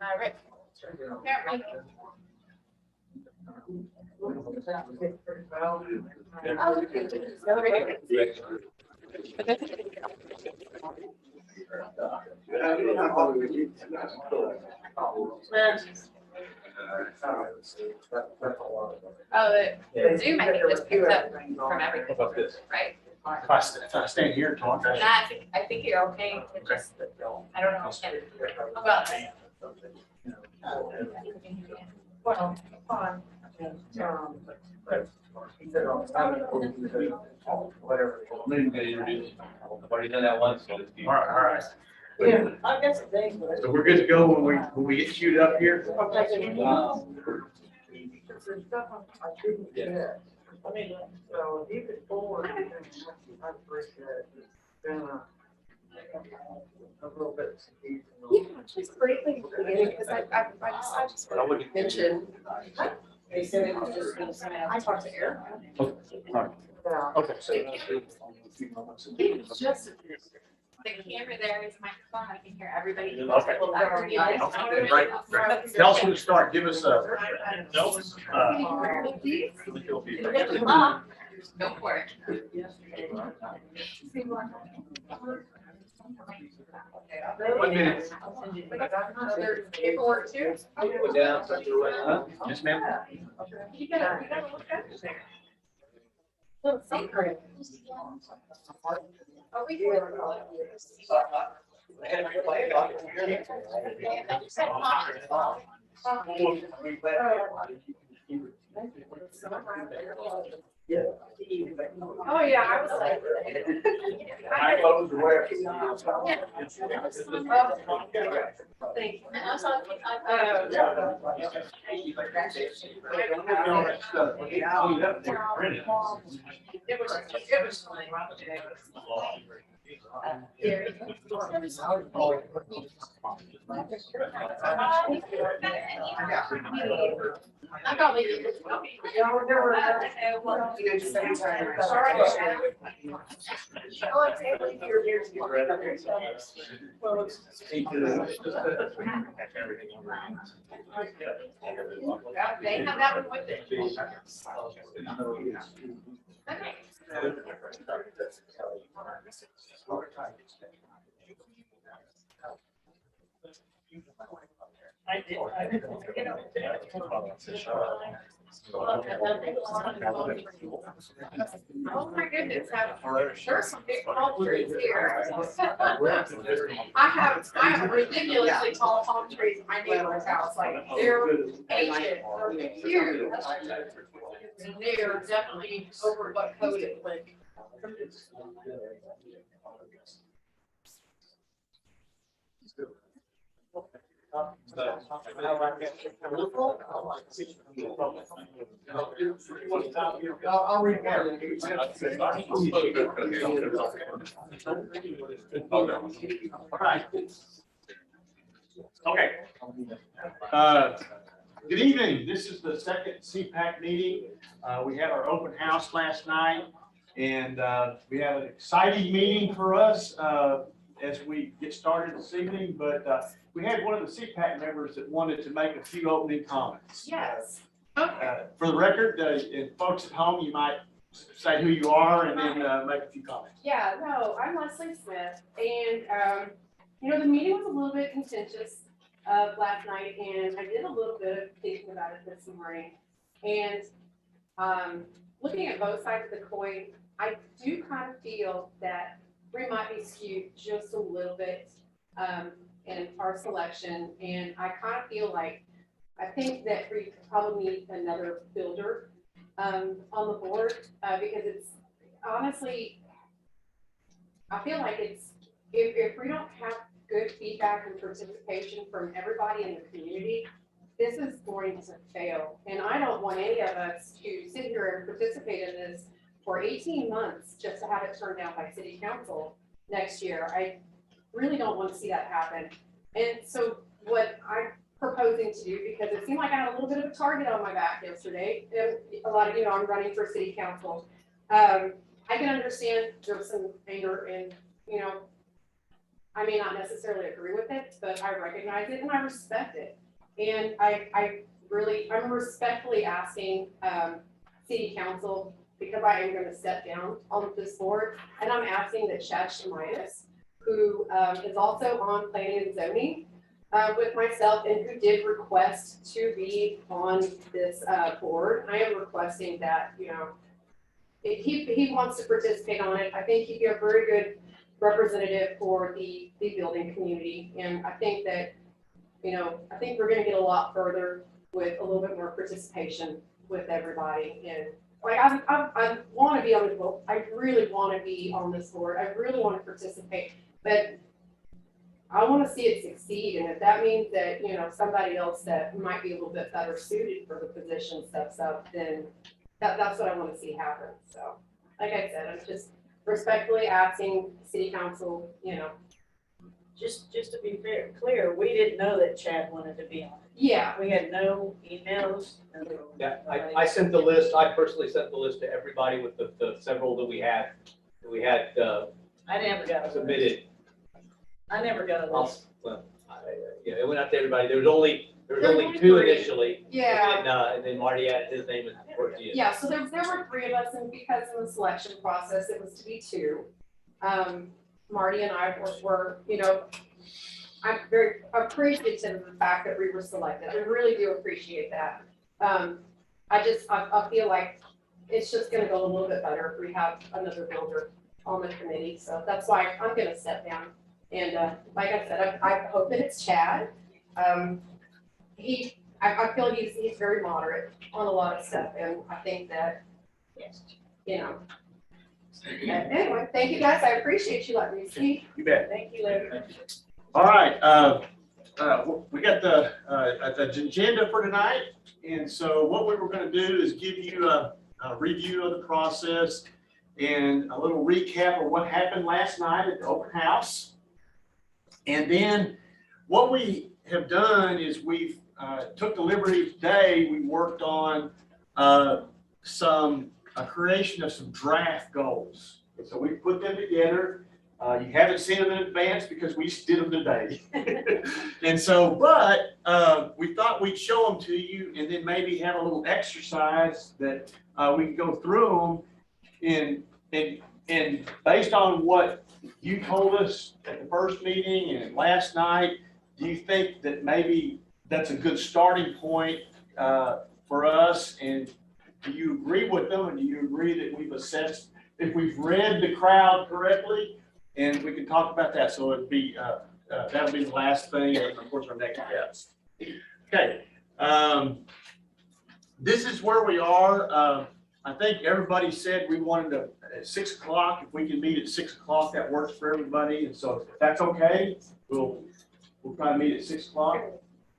All right. The Zoom, I think, just picks up from everything, right? If I stand here and talk, I think you're okay. It just, I don't know. Well, Well, fine. Whatever. Already done that once. So all right. Yeah, I guess the thing. So we're good to go when we get queued up here? Yeah. I mean, so you could forward. I appreciate it. Been a little bit. yeah, just briefly at the beginning, because I just want to mention. They said it was just gonna say, I talked to Eric. yeah. Okay. It's just, the camera there is my phone, I can hear everybody. Okay. Right. Tell us when to start. Give us a. Go for it. 1 minute. There's paperwork too. Go down, touch your way. Yes, ma'am. You gotta look at it. Little secret. Are we doing? Oh, yeah, I was like. I close the web. Thank you. It was funny. I probably did. They have that one with it. Okay. Oh my goodness, there's some big palm trees here. I have ridiculously tall palm trees in my neighbor's house, like they're ancient, they're huge. And they are definitely over what code is like. I'll read that. Okay. Good evening. This is the second CPAC meeting. We had our open house last night, and we have an exciting meeting for us as we get started this evening. But we had one of the CPAC members that wanted to make a few opening comments. Yes. For the record, and folks at home, you might say who you are and then make a few comments. Yeah, no, I'm Leslie Smith, and, you know, the meeting was a little bit contentious last night, and I did a little bit of thinking about it this morning. And looking at both sides of the coin, I do kind of feel that we might be skewed just a little bit in our selection, and I kind of feel like, I think that we probably need another builder on the board because it's honestly, I feel like it's, if we don't have good feedback and participation from everybody in the community, this is going to fail. And I don't want any of us to sit here and participate in this for 18 months just to have it turned down by city council next year. I really don't want to see that happen. And so what I'm proposing to do because it seemed like I had a little bit of a target on my back yesterday. And a lot of, I'm running for city council. I can understand there was some anger and, I may not necessarily agree with it, but I recognize it and I respect it. And I'm respectfully asking, city council, because I am gonna step down on this board, and I'm asking that Chad Shemias, who is also on planning and zoning with myself and who did request to be on this board, I am requesting that, if he wants to participate on it. I think he'd be a very good representative for the building community. And I think that, I think we're gonna get a lot further with a little bit more participation with everybody. And like, I want to be on the board. I really want to be on this board. I really want to participate, but I want to see it succeed. And if that means that, somebody else that might be a little bit better suited for the position steps up, then that's what I want to see happen. So, like I said, I'm just respectfully asking city council, Just to be clear, we didn't know that Chad wanted to be on it. Yeah. We had no emails. Yeah, I sent the list, I personally sent the list to everybody with the several that we had I never got a list. submitted. I never got a list. Yeah, it went out to everybody. There was only only two three. initially. Yeah. And then Marty added his name and towards the end. Yeah, so there were three of us, and because in the selection process, it was to be two. Marty and I were, I'm very appreciative of the fact that we were selected. I really do appreciate that. I feel like it's just gonna go a little bit better if we have another builder on the committee. So that's why I'm gonna step down. And like I said, I hope that it's Chad. I feel he's very moderate on a lot of stuff, and I think that, anyway, thank you guys. I appreciate you letting me speak. You bet. Thank you, Larry. All right, we got the agenda for tonight, and so what we were going to do is give you a review of the process and a little recap of what happened last night at the open house. And then what we have done is we've took the liberty today, we worked on a creation of some draft goals. So we put them together. You haven't seen them in advance because we did them today. And so, but we thought we'd show them to you and then maybe have a little exercise that we can go through them and based on what you told us at the first meeting and last night, do you think that maybe that's a good starting point for us? And do you agree with them? And do you agree that we've assessed, if we've read the crowd correctly? And we can talk about that. So it'd be, that'll be the last thing. And of course, our next steps. Okay. This is where we are. I think everybody said we wanted to, at 6 o'clock, if we can meet at 6 o'clock, that works for everybody. And so if that's okay, we'll try to meet at 6 o'clock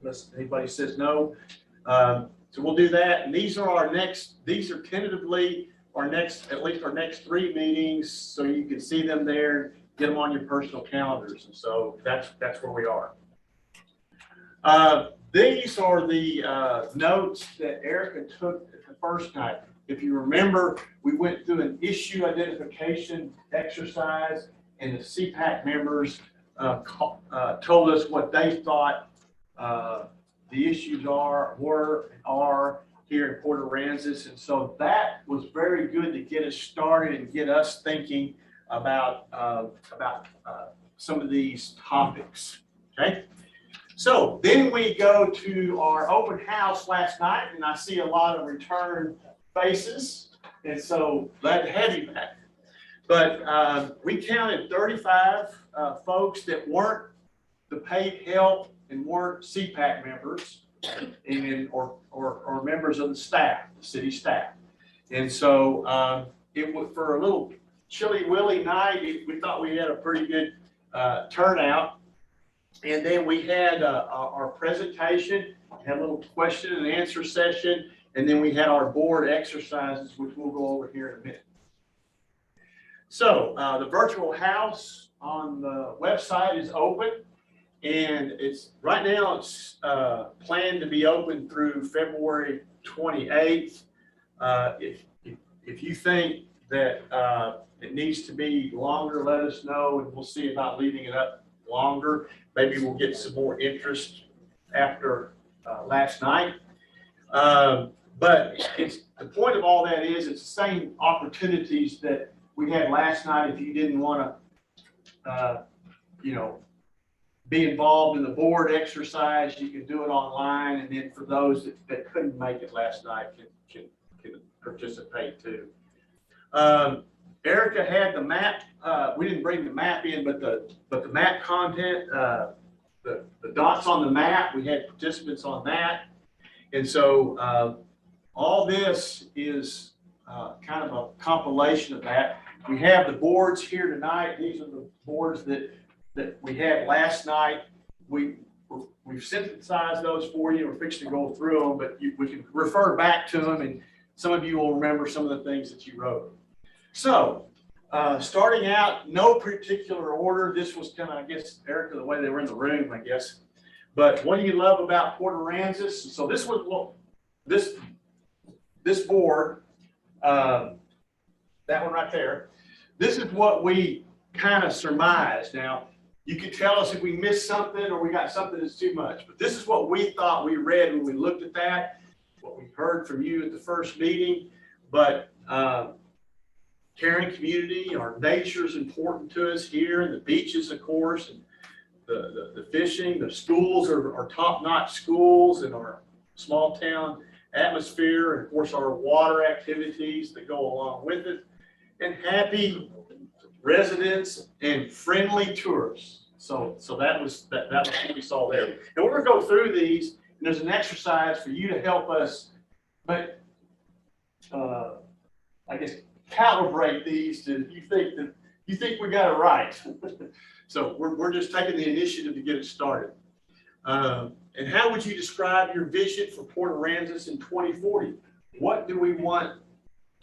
unless anybody says no. So we'll do that. And these are tentatively at least our next 3 meetings. So you can see them there, get them on your personal calendars. And so that's where we are. These are the notes that Erica took the first night. If you remember, we went through an issue identification exercise and the CPAC members told us what they thought the issues are here in Port Aransas. And so that was very good to get us started and get us thinking about some of these topics. Okay. So then we go to our open house last night, and I see a lot of return faces. And so glad to have you back. But we counted 35 folks that weren't the paid help and weren't CPAC members or members of the staff, the city staff. And so it was for a little chilly willy night. We thought we had a pretty good turnout. And then we had our presentation, had a little question and answer session, and then we had our board exercises, which we'll go over here in a minute. So the virtual house on the website is open, And it's, right now, it's planned to be open through February 28th. If you think that it needs to be longer, let us know, and we'll see about leaving it up longer. Maybe we'll get some more interest after last night. But it's, the point of all that is, it's the same opportunities that we had last night. If you didn't want to, be involved in the board exercise, you can do it online. And then for those that couldn't make it last night can participate too. Erica had the map. We didn't bring the map in, but the map content, the dots on the map, we had participants on that. And so all this is kind of a compilation of that. We have the boards here tonight. These are the boards that we had last night. We've synthesized those for you. We're fixing to go through them, but we can refer back to them, and some of you will remember some of the things that you wrote. So starting out, no particular order. This was kind of, I guess, Erica, the way they were in the room, I guess. But what do you love about Port Aransas? So this was what this board, that one right there, this is what we kind of surmised. Now, you can tell us if we missed something or we got something that's too much, but this is what we thought we read when we looked at that, what we heard from you at the first meeting. But caring community, our nature is important to us here, and the beaches, of course, and the fishing, the schools are top-notch schools, and our small town atmosphere, and of course our water activities that go along with it, and happy residents and friendly tourists. So that was what we saw there. And we're going to go through these, and there's an exercise for you to help us, but I guess calibrate these to you think we got it right. So we're just taking the initiative to get it started. And how would you describe your vision for Port Aransas in 2040? What do we want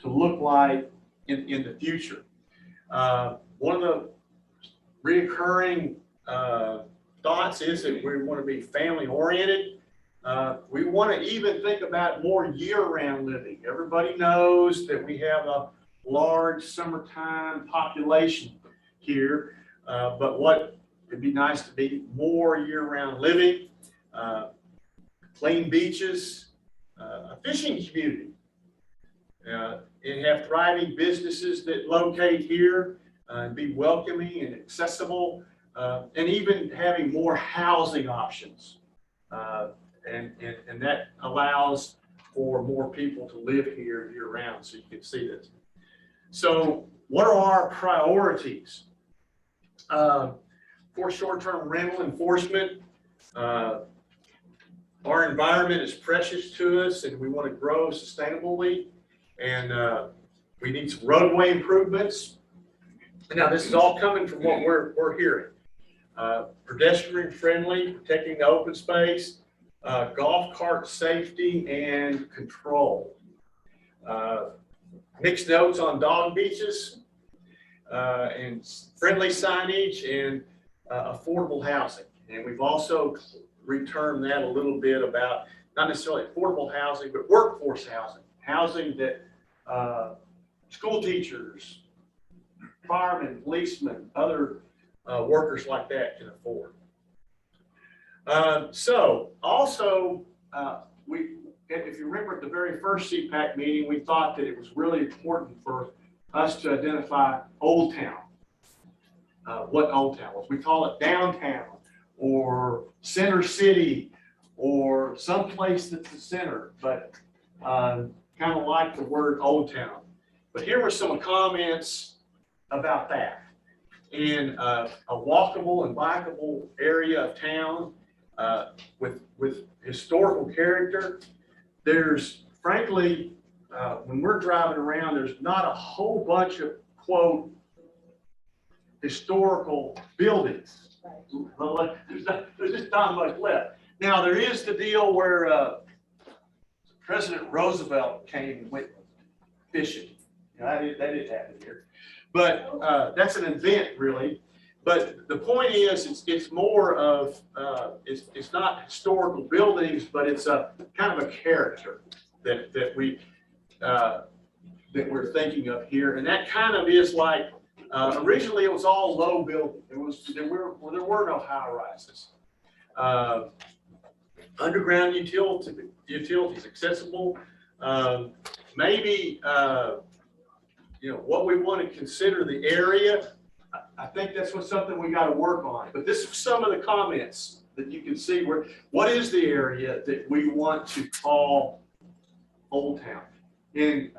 to look like in the future? One of the reoccurring thoughts is that we want to be family oriented. We want to even think about more year-round living. Everybody knows that we have a large summertime population here, but what it'd be nice to be more year-round living, clean beaches, a fishing community, and have thriving businesses that locate here, and be welcoming and accessible, and even having more housing options. And that allows for more people to live here year-round, so you can see this. So what are our priorities? For short-term rental enforcement, our environment is precious to us, and we want to grow sustainably, and we need some roadway improvements. Now, this is all coming from what we're hearing. Pedestrian friendly, protecting the open space, golf cart safety and control. Mixed notes on dog beaches, and friendly signage, and affordable housing. And we've also retermed that a little bit about not necessarily affordable housing, but workforce housing. Housing that school teachers, firemen, policemen, other workers like that can afford. So also, if you remember at the very first CPAC meeting, we thought that it was really important for us to identify Old Town. What Old Town was. We call it downtown or center city or someplace that's the center, but kind of like the word Old Town. But here were some comments about that. In a walkable and bikeable area of town with historical character, there's frankly, when we're driving around, there's not a whole bunch of, quote, historical buildings. There's just not much left. Now, there is the deal where President Roosevelt came and went fishing. You know, that did happen here. But that's an event, really. But the point is, it's more of, it's not historical buildings, but it's a kind of a character that we're thinking of here. And that kind of is like, originally it was all low building. There were no high rises. Underground utilities accessible. Maybe, what we want to consider the area. I think that's something we got to work on. But this is some of the comments that you can see what is the area that we want to call Old Town. And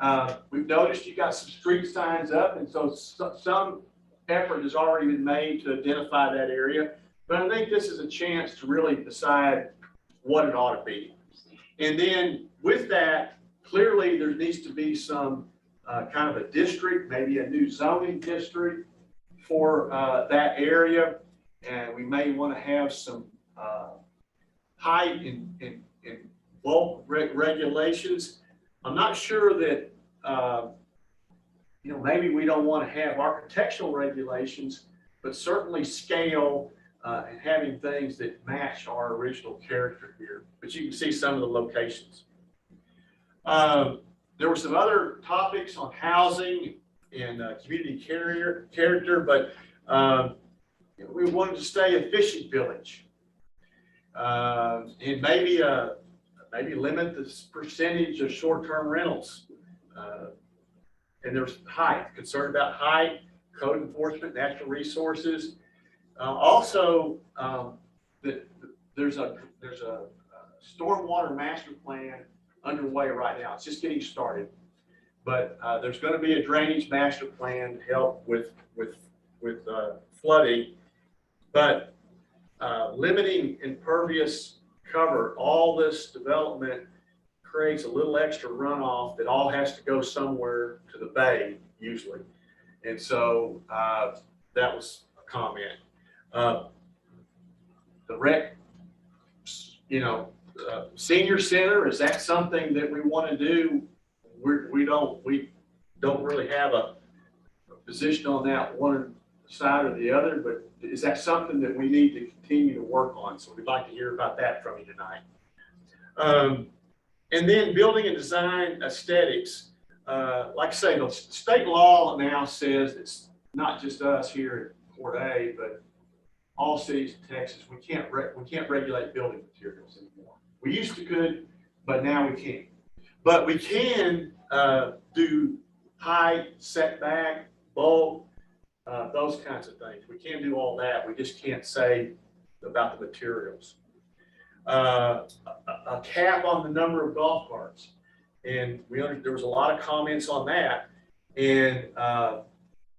we've noticed you got some street signs up, and so some effort has already been made to identify that area. But I think this is a chance to really decide what it ought to be. And then with that, clearly there needs to be some kind of a district, maybe a new zoning district for that area. And we may want to have some height and bulk regulations. I'm not sure that, maybe we don't want to have architectural regulations, but certainly scale and having things that match our original character here. But you can see some of the locations. There were some other topics on housing and community character, but we wanted to stay a fishing village. And maybe limit the percentage of short-term rentals. And there's concern about height, code enforcement, natural resources. Also, there's a stormwater master plan underway right now. It's just getting started, but there's going to be a drainage master plan to help with flooding, but limiting impervious cover. All this development creates a little extra runoff that all has to go somewhere to the bay usually, and so that was a comment. The rec, senior center, is that something that we want to do? We don't really have a position on that one side or the other, but is that something that we need to continue to work on? So we'd like to hear about that from you tonight. And then building and design aesthetics. Like I say, the state law now says it's not just us here at Port A, but all cities in Texas. We can't regulate building materials anymore. We used to could, but now we can't. But we can do height, setback, bulk, those kinds of things. We can do all that. We just can't say about the materials. A cap on the number of golf carts. And there was a lot of comments on that. And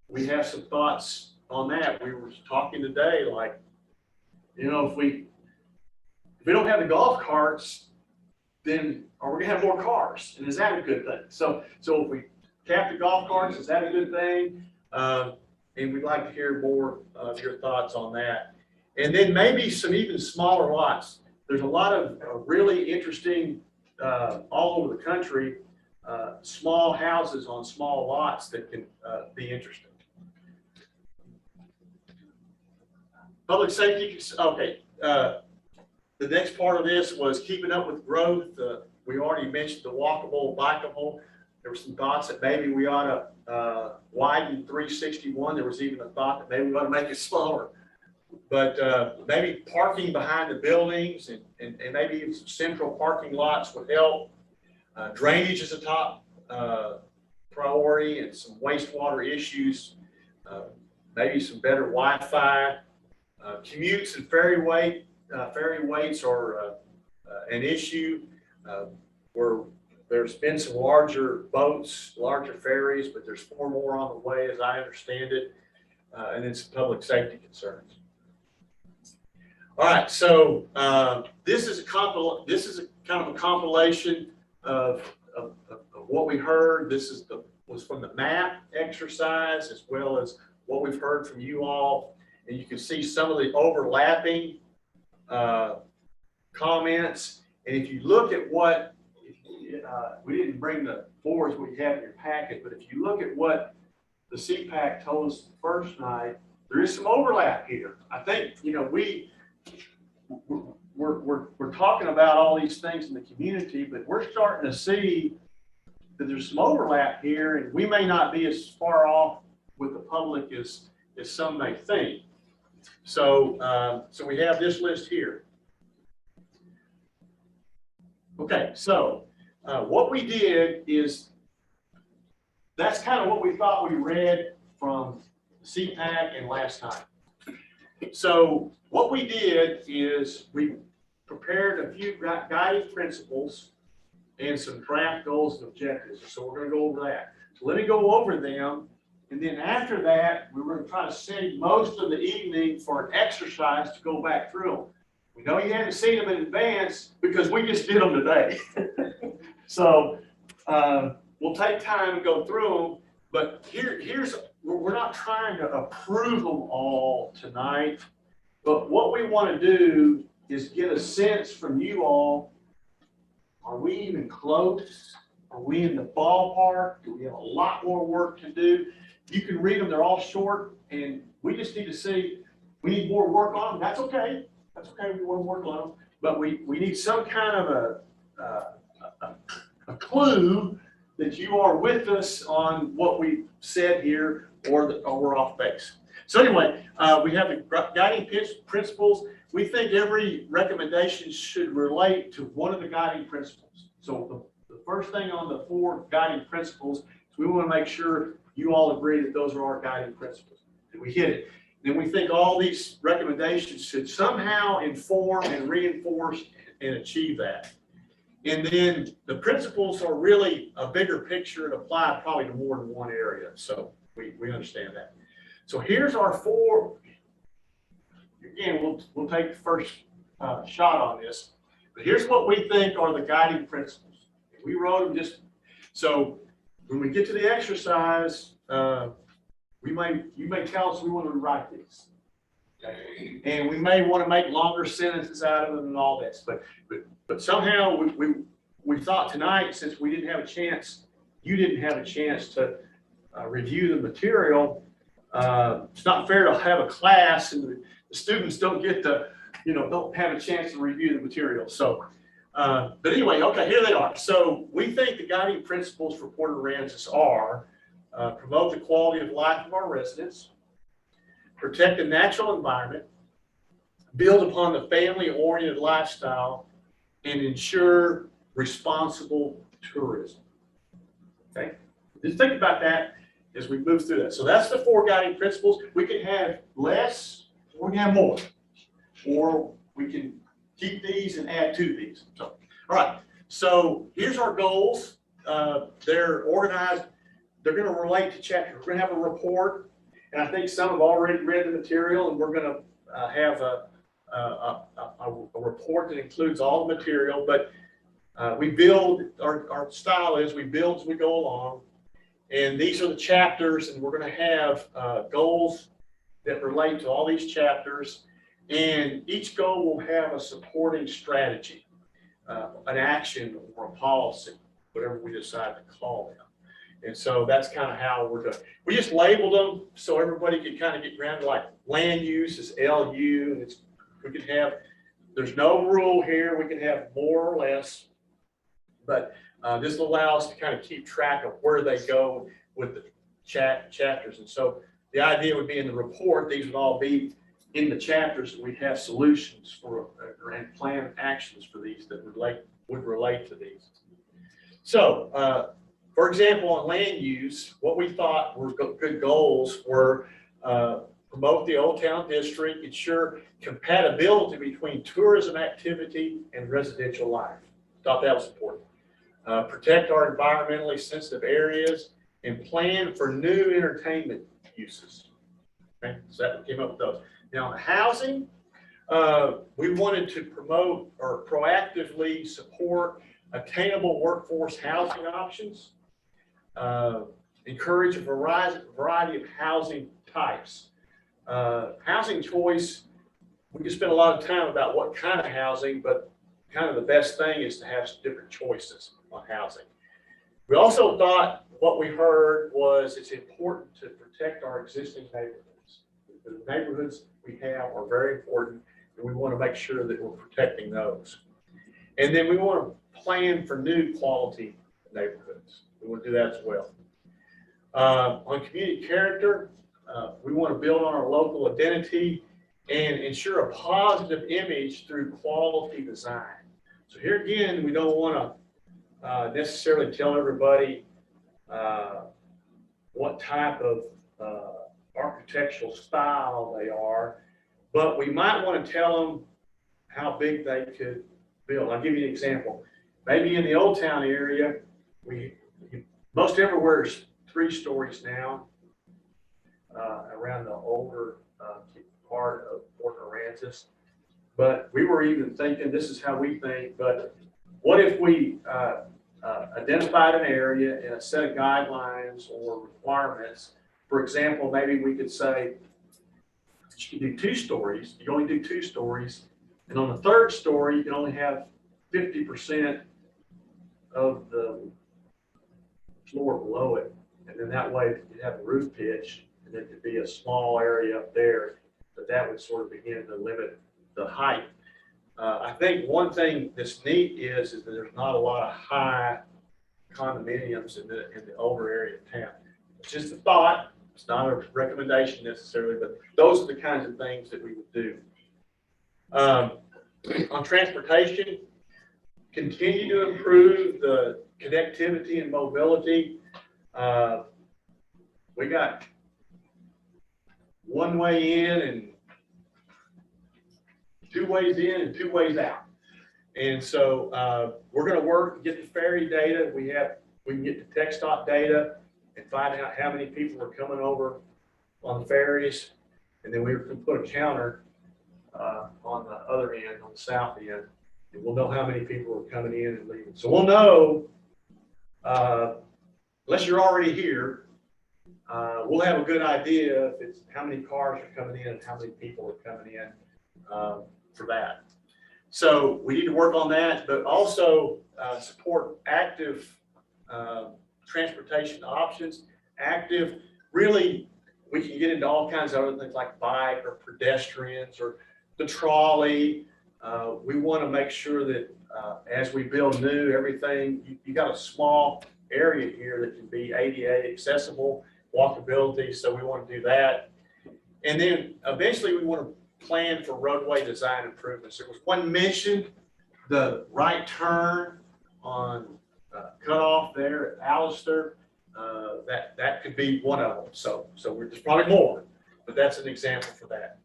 we have some thoughts on that. We were talking today, like, if we don't have the golf carts, then are we gonna have more cars? And is that a good thing? So if we cap the golf carts, is that a good thing? And we'd like to hear more of your thoughts on that. And then maybe some even smaller lots. There's a lot of really interesting, all over the country, small houses on small lots that can be interesting. Public safety, okay. The next part of this was keeping up with growth. We already mentioned the walkable, bikeable. There were some thoughts that maybe we ought to widen 361. There was even a thought that maybe we ought to make it smaller. But maybe parking behind the buildings and maybe even some central parking lots would help. Drainage is a top priority, and some wastewater issues. Maybe some better Wi-Fi. Commutes and ferry weights are an issue where there's been some larger boats, larger ferries, but there's 4 more on the way as I understand it, and then some public safety concerns. All right, so this is a kind of a compilation of what we heard. This was from the map exercise as well as what we've heard from you all. And you can see some of the overlapping comments. And if you look at what, we didn't bring the boards we have in your packet, but if you look at what the CPAC told us the first night, there is some overlap here. I think, you know, we're talking about all these things in the community, but we're starting to see that there's some overlap here, and we may not be as far off with the public as some may think. So, so we have this list here. Okay, so what we did is, that's kind of what we thought we read from CPAC and last time. So what we did is we prepared a few guiding principles and some draft goals and objectives. So we're going to go over that. So let me go over them. And then after that, we were going to try to save most of the evening for an exercise to go back through them. We know you haven't seen them in advance because we just did them today. So we'll take time and go through them. But we're not trying to approve them all tonight. But what we want to do is get a sense from you all. Are we even close? Are we in the ballpark? Do we have a lot more work to do? You can read them, they're all short, and we just need to see, we need more work on them. That's okay. That's okay, we want to work on them. But we need some kind of a clue that you are with us on what we said here, or we're off base. So anyway, we have the guiding principles. We think every recommendation should relate to one of the guiding principles. So the first thing on the 4 guiding principles is we want to make sure you all agree that those are our guiding principles, that we hit it. Then we think all these recommendations should somehow inform and reinforce and achieve that. And then the principles are really a bigger picture and apply probably to more than one area. So we understand that. So here's our 4. Again, we'll take the first shot on this. But here's what we think are the guiding principles. We wrote them just so when we get to the exercise, you may tell us we want to rewrite these. Okay? And we may want to make longer sentences out of them and all this. But somehow we thought tonight, since we didn't have a chance, you didn't have a chance to review the material. It's not fair to have a class and the students don't get to, don't have a chance to review the material. So, but anyway, okay, here they are. So we think the guiding principles for Port Aransas are promote the quality of life of our residents, protect the natural environment, build upon the family-oriented lifestyle, and ensure responsible tourism. Okay, just think about that as we move through that. So that's the 4 guiding principles. We can have less, or we can have more, or we can keep these and add to these. So, all right. So here's our goals. They're organized. They're going to relate to chapter. We're going to have a report, and I think some have already read the material, and we're going to have a report that includes all the material. But we build, our style is we build as we go along. And these are the chapters, and we're going to have goals that relate to all these chapters. And each goal will have a supporting strategy, an action or a policy, whatever we decide to call them. And so that's kind of how we're doing. We just labeled them so everybody could kind of get grounded, like land use is LU. And we could have, there's no rule here. We can have more or less, but this will allow us to kind of keep track of where they go with the chapters. And so the idea would be in the report, these would all be in the chapters, and we'd have solutions for and plan actions for these that would relate to these. So, for example, on land use, what we thought were good goals were promote the Old Town District, ensure compatibility between tourism activity and residential life. Thought that was important. Protect our environmentally sensitive areas and plan for new entertainment uses. Okay, so that came up with those. Now, on the housing, we wanted to promote or proactively support attainable workforce housing options, encourage a variety of housing types. Housing choice, we can spend a lot of time about what kind of housing, but kind of the best thing is to have some different choices on housing. We also thought what we heard was it's important to protect our existing neighborhoods. The neighborhoods we have are very important, and we want to make sure that we're protecting those. And then we want to plan for new quality neighborhoods. We want to do that as well. On community character, we want to build on our local identity and ensure a positive image through quality design. So here again, we don't want to necessarily tell everybody what type of architectural style they are, but we might want to tell them how big they could build. I'll give you an example. Maybe in the Old Town area, most everywhere is 3 stories now around the older part of Fort Aransas. But we were even thinking, this is how we think, but what if we identified an area and a set of guidelines or requirements? For example, maybe we could say, you can do 2 stories, you only do 2 stories, and on the 3rd story, you can only have 50% of the floor below it. And then that way you have a roof pitch, and there could be a small area up there, but that would sort of begin to limit the height. I think one thing that's neat is that there's not a lot of high condominiums in the older area of town. It's just a thought. It's not a recommendation necessarily, but those are the kinds of things that we would do. On transportation, continue to improve the connectivity and mobility. We got 1 way in and 2 ways in and 2 ways out. And so we're going to work to get the ferry data. We can get the tech stop data and find out how many people are coming over on the ferries. And then we can put a counter on the other end, on the south end. And we'll know how many people are coming in and leaving. So we'll know, unless you're already here, we'll have a good idea if it's how many cars are coming in and how many people are coming in for that. So we need to work on that, but also support active transportation options. Active, really, we can get into all kinds of other things like bike or pedestrians or the trolley. We want to make sure that as we build new, everything, you got a small area here that can be ADA accessible, walkability, so we want to do that. And then eventually we want to plan for roadway design improvements. There was one mentioned, the right turn on cutoff there at Allister. That could be one of them. So there's probably more, but that's an example for that.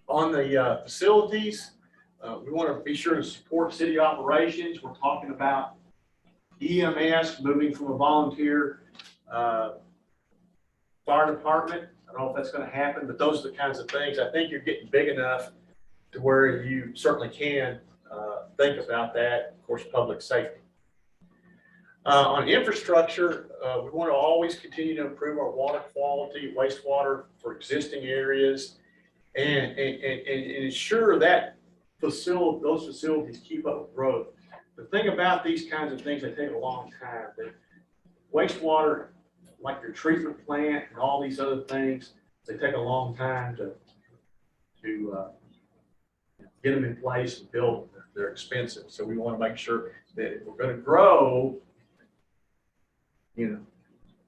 On the facilities, we want to be sure to support city operations. We're talking about EMS moving from a volunteer fire department. I don't know if that's going to happen, but those are the kinds of things. I think you're getting big enough to where you certainly can think about that. Of course, public safety. On infrastructure, we want to always continue to improve our water quality, wastewater for existing areas, and ensure that those facilities keep up with growth. The thing about these kinds of things, they take a long time. Wastewater, like your treatment plant and all these other things, they take a long time to get them in place and build. They're expensive. So we want to make sure that if we're going to grow,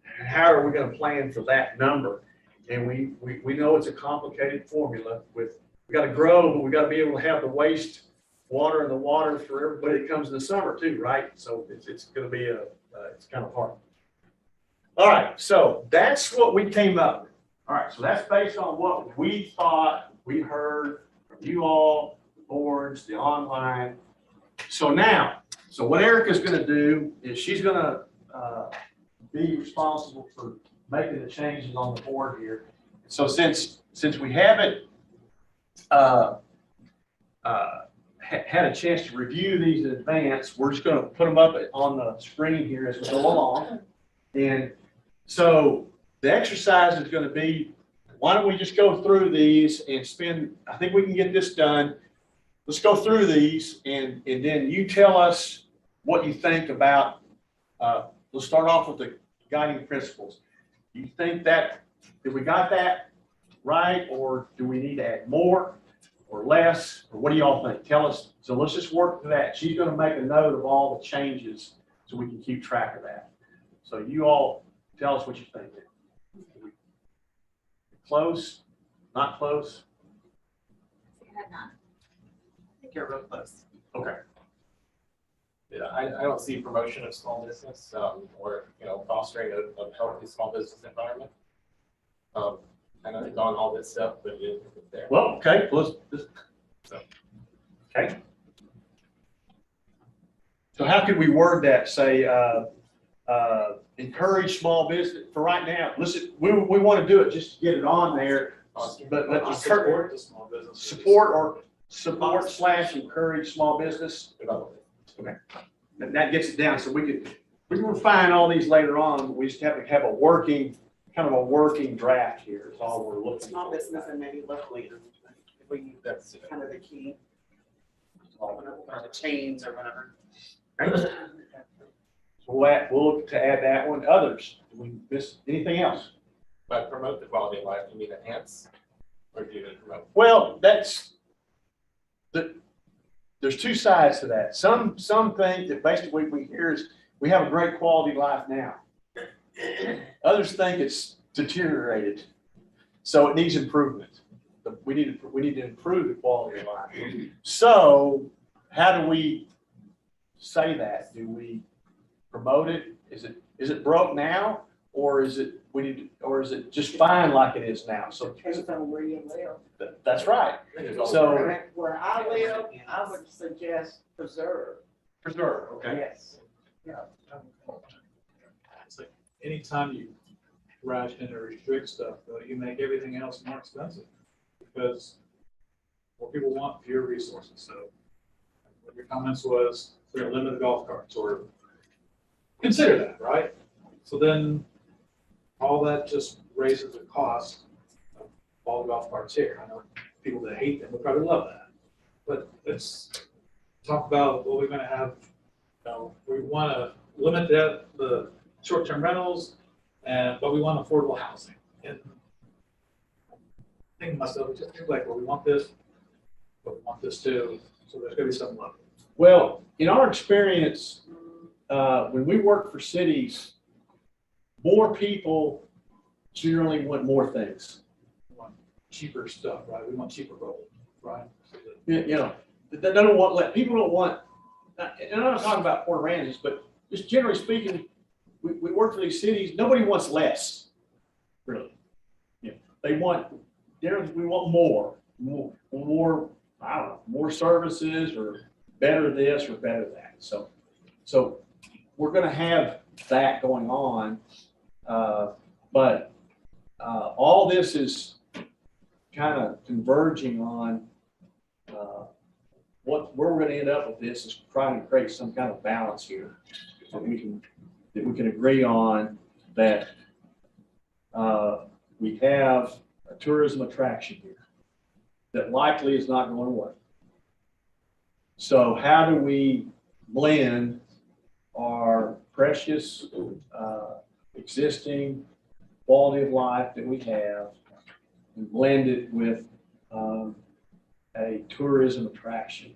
how are we going to plan for that number? And we know it's a complicated formula. We got to grow, but we got to be able to have the waste water and the water for everybody that comes in the summer too, right? So it's going to be it's kind of hard. All right, so that's what we came up with. All right, so that's based on what we thought, we heard from you all, the boards, the online. So what Erica's going to do is she's going to be responsible for making the changes on the board here. So since we haven't had a chance to review these in advance, we're just going to put them up on the screen here as we go along. And so the exercise is going to be, why don't we just go through these and I think we can get this done. Let's go through these and then you tell us what you think about, let's start off with the guiding principles. You think that, if we got that, right? Or do we need to add more or less? Or what do y'all think? Tell us. So let's just work to that. She's going to make a note of all the changes so we can keep track of that. So you all tell us what you think. Close? Not close? I think you're real close. Okay. Yeah, I don't see promotion of small business, or, fostering a healthy small business environment. I know they've on all this stuff, but it's there. Well, okay, okay. So how could we word that? Say, encourage small business for right now. Listen, we want to do it just to get it on there, but let's Support the small business. support / encourage small business. Okay, and that gets it down. So we can refine all these later on. We just have to have a working draft here is all we're looking Small for. business and maybe locally, That's kind of the key. Or the chains or whatever. So we'll look to add that one. Others, do we miss anything else? But promote the quality of life, you mean enhance, or do you mean promote? Well, there's two sides to that. Some think that basically what we hear is we have a great quality of life now. Others think it's deteriorated, so it needs improvement. We need to improve the quality of life. So how do we say that? Do we promote it? Is it broke now, or is it just fine like it is now? So Depends on where you live. that's right. So Where I live, I would suggest preserve. preserve. Okay. Yes. Yeah. It's like anytime you ration or restrict stuff, though, you make everything else more expensive because more people want fewer resources. So what your comments was, we're gonna limit the golf carts or consider that, right? So then all that just raises the cost of all the golf carts here. I know people that hate them would probably love that. But let's talk about what we're gonna have. We wanna limit the short-term rentals, but we want affordable housing. And thinking to myself, just like, well, we want this, but we want this too. So there's gonna be some level. Well, in our experience, when we work for cities, more people generally want more things. We want cheaper stuff, right? We want cheaper gold, right? They don't want people don't want. And I'm not talking about Port Aransas, but just generally speaking, we work for these cities. Nobody wants less, really. They want. We want more. I don't know, more services or better this or better that. So we're going to have that going on, but all this is kind of converging on where we're going to end up with this is trying to create some kind of balance here that we can agree on that we have a tourism attraction here that likely is not going away. So how do we blend our precious existing quality of life that we have and blend it with a tourism attraction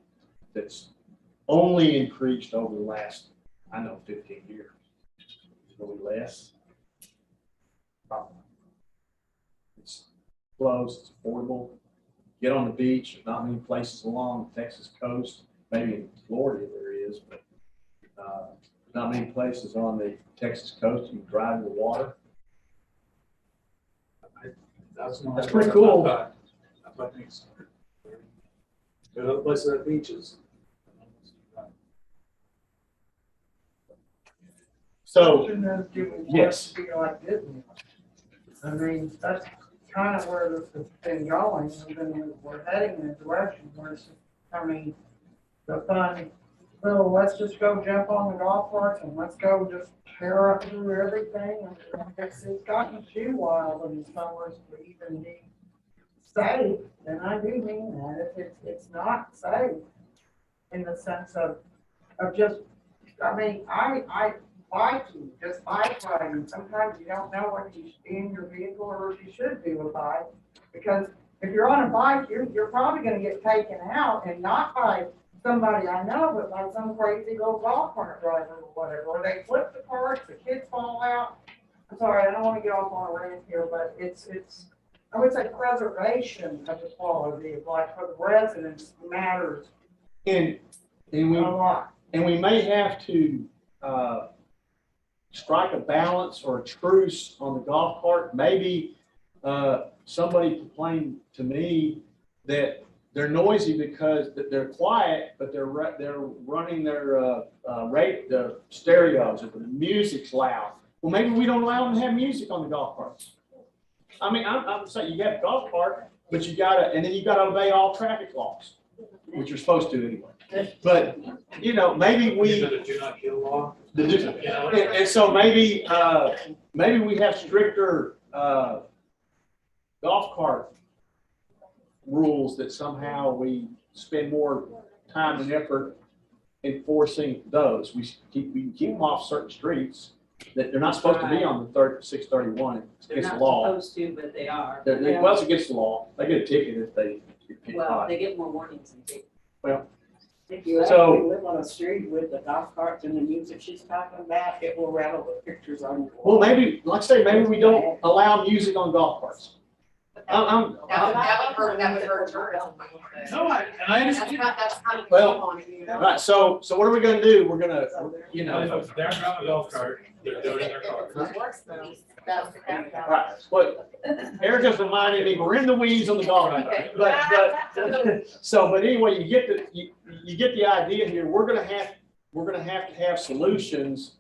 that's only increased over the last, 15 years. Really less. It's close, it's affordable. Get on the beach. There's not many places along the Texas coast. Maybe in Florida there is, but not many places on the Texas coast you can drive to the water. That's pretty cool. That's what I think. There's other places that have beaches. So, Do we want yes. it to be like Disney? I mean, that's kind of where this has been going, and then we're heading in a direction where it's, the fun, so let's just go jump on the golf carts and let's go just tear up through everything. And it's gotten too wild in summers to even be safe, and I do mean that, if it's not safe in the sense of just, I biking, just bike riding, sometimes you don't know what you in your vehicle or what you should do with bike. Because if you're on a bike, you're probably gonna get taken out, and not by somebody I know, but by some crazy little golf cart driver or whatever, or they flip the carts, the kids fall out. I'm sorry, I don't wanna get off on a rant here, but it's, I would say preservation of the quality of life for the residents matters And a lot. we may have to, strike a balance or a truce on the golf cart. Maybe, somebody complained to me that they're noisy because they're quiet, but they're running their, the stereos, or the music's loud. Well, maybe we don't allow them to have music on the golf carts. I mean, I'm saying you got a golf cart, but and then you gotta obey all traffic laws, which you're supposed to anyway. But, maybe Is it a do not kill law? and so maybe we have stricter, golf cart rules that somehow we spend more time and effort enforcing those. We can keep them off certain streets that they're not supposed to be on the 631. It's They're against not the law. supposed to, but they are. Well, it's against the law. They get a ticket if they get Well, caught. they get more warnings than tickets. Well, If you So- actually live on a street with the golf carts and the music she's talking about, it will rattle the pictures on your Well, wall. maybe, like I say, maybe we don't allow music on golf carts. That would hurt tourism. No, and I understand. That's kind of. Well, on it, you know? All right, so what are we gonna do? We're gonna, If they're driving a golf cart, they're doing it in their car. all right, what, Erica's reminding me, we're in the weeds on the golf cart. But anyway, you get the idea here. We're gonna have to have solutions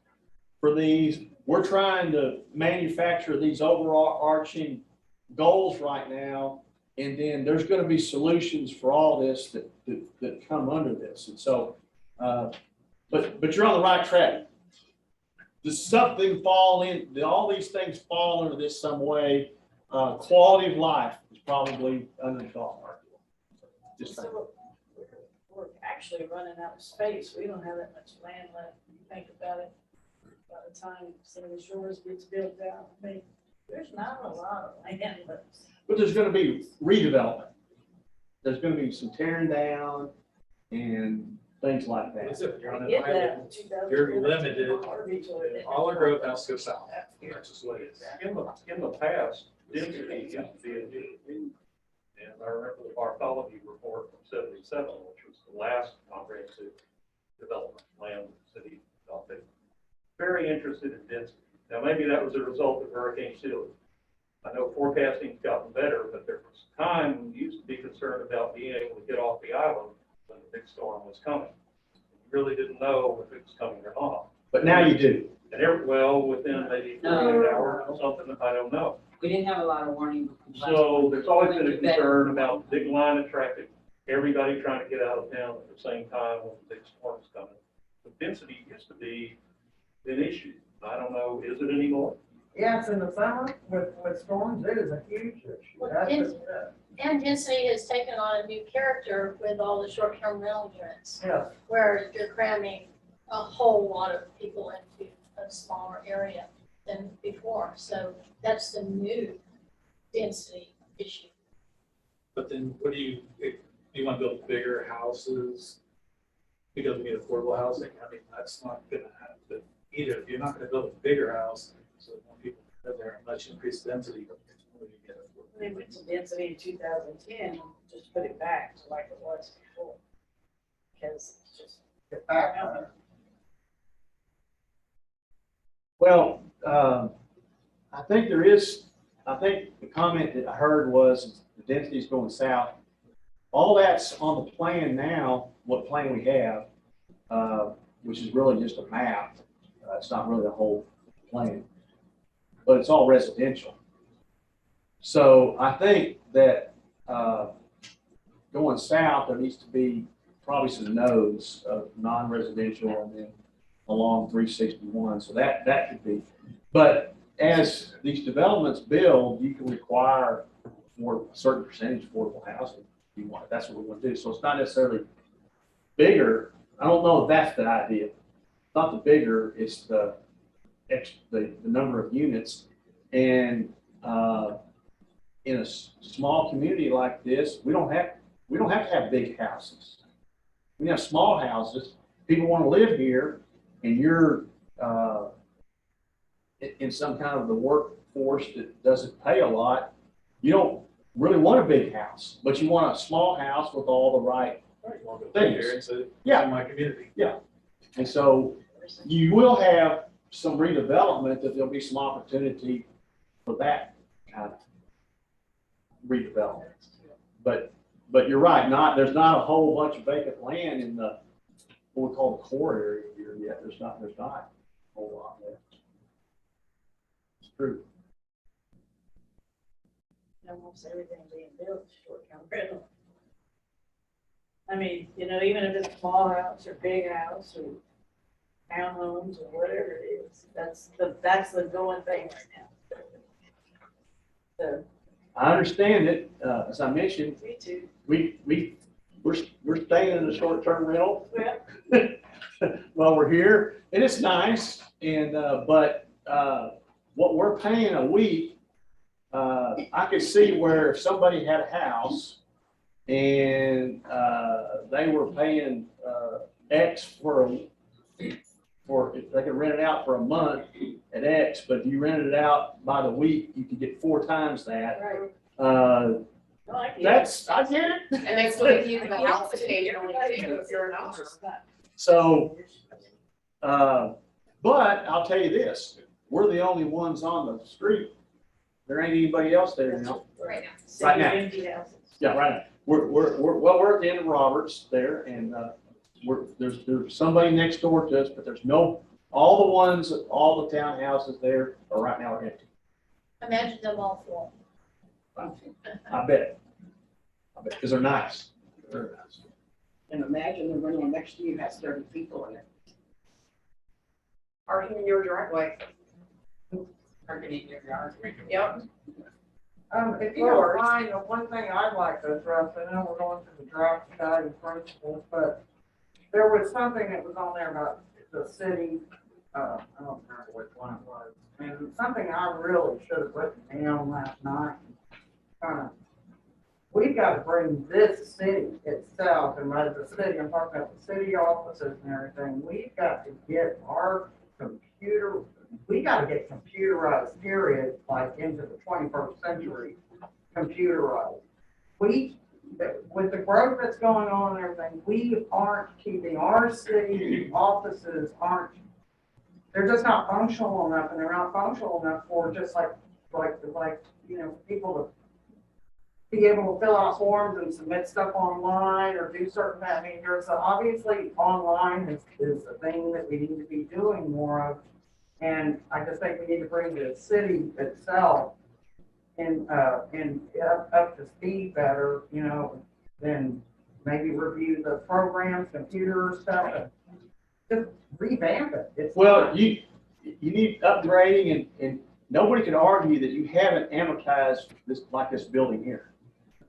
for these. We're trying to manufacture these overarching goals right now, and then there's gonna be solutions for all this that come under this. And so, but you're on the right track. Does something fall in, do all these things fall into this some way? Quality of life is probably under the golf cart. Just saying. So we're actually running out of space. We don't have that much land left. When you think about it, by the time some of the shores gets built out, I mean, there's not a lot of land left. But there's gonna be redevelopment. There's gonna be some tearing down and things like that. That's it. You're on I an get that island. in 2000. You're limited. All our growth has to go south. That's just what it is. In the past, density used to be an issue. And I remember the Bartholomew report from 77, which was the last comprehensive development plan the city adopted. Very interested in density. Now, maybe that was a result of Hurricane Celia. I know forecasting's gotten better, but there was a time when you used to be concerned about being able to get off the island when the big storm was coming. You really didn't know if it was coming or not. But now you do. And within maybe 48 hours or something, I don't know. We didn't have a lot of warning. So there's always been a concern about the big line of traffic, everybody trying to get out of town at the same time when the big storm is coming. The density used to be an issue. I don't know, is it anymore? Yes, in the summer with storms, it is a huge issue. That's And density has taken on a new character with all the short-term rental units, yes. where you're cramming a whole lot of people into a smaller area than before. So that's the new density issue. But then what do if you want to build bigger houses because we need affordable housing? I mean, that's not gonna happen either. If you're not gonna build a bigger house, so more people live there, unless you increase density, you get affordable. They went to density in 2010, and just put it back to like it was before. Because it's just. Get back. Well, I think the comment that I heard was the density is going south. All that's on the plan now, what plan we have, which is really just a map. It's not really a whole plan, but it's all residential. So I think that going south, there needs to be probably some nodes of non-residential and then along 361. So that could be. But as these developments build, you can require for a certain percentage affordable housing if you want. That's what we want to do. So it's not necessarily bigger. I don't know if that's the idea. It's not the bigger, it's the number of units. And in a small community like this, we don't have to have big houses. We have small houses. People want to live here, and you're in some kind of the workforce that doesn't pay a lot. You don't really want a big house, but you want a small house with all the right things. Yeah. In my community. And so you will have some redevelopment, that there'll be some opportunity for that kind of redevelopment. But you're right, there's not a whole bunch of vacant land in the, what we call the core area here yet. There's not a whole lot there. It's true. Almost everything being built is short-term rental. I mean, you know, even if it's a small house or big house or townhomes or whatever it is, that's the going thing right now. So, I understand it. As I mentioned, me too. we're staying in the short-term rental Yeah. while we're here, and it's nice. And but what we're paying a week, I could see where if somebody had a house and they were paying X for if they could rent it out for a month at X, but if you rented it out by the week, you could get 4 times that. Right. I get it. I get it. And they still give you the house occasionally too, if you're an owner. So, but I'll tell you this, we're the only ones on the street. There ain't anybody else there now. Right now. Right now. Empty houses. Yeah, right now. We're at the end of Roberts there, and there's somebody next door to us, but there's all the townhouses there are right now empty. Imagine them all full. I bet, because they're nice. They're nice. And imagine the rental next to you has 30 people in it. Parking in your driveway. Parking in your yard. Yep. If you don't mind, the one thing I'd like to address, I know we're going to the draft guiding principles, but there was something that was on there about the city, I don't remember which one it was, and something I really should have written down last night. We've got to bring this city itself, and by the city, I'm talking about the city offices and everything, we've got to get our computerized, period, like into the 21st century, computerized. With the growth that's going on and everything, we aren't keeping our city offices they're just not functional enough, and they're not functional enough for just like, you know, people to be able to fill out forms and submit stuff online or do certain, I mean, obviously online is the thing that we need to be doing more of. And I just think we need to bring the city itself and up to speed better, you know, then maybe review the programs, computer stuff, and just revamp it. Well, you need upgrading, and nobody can argue that you haven't amortized this building here.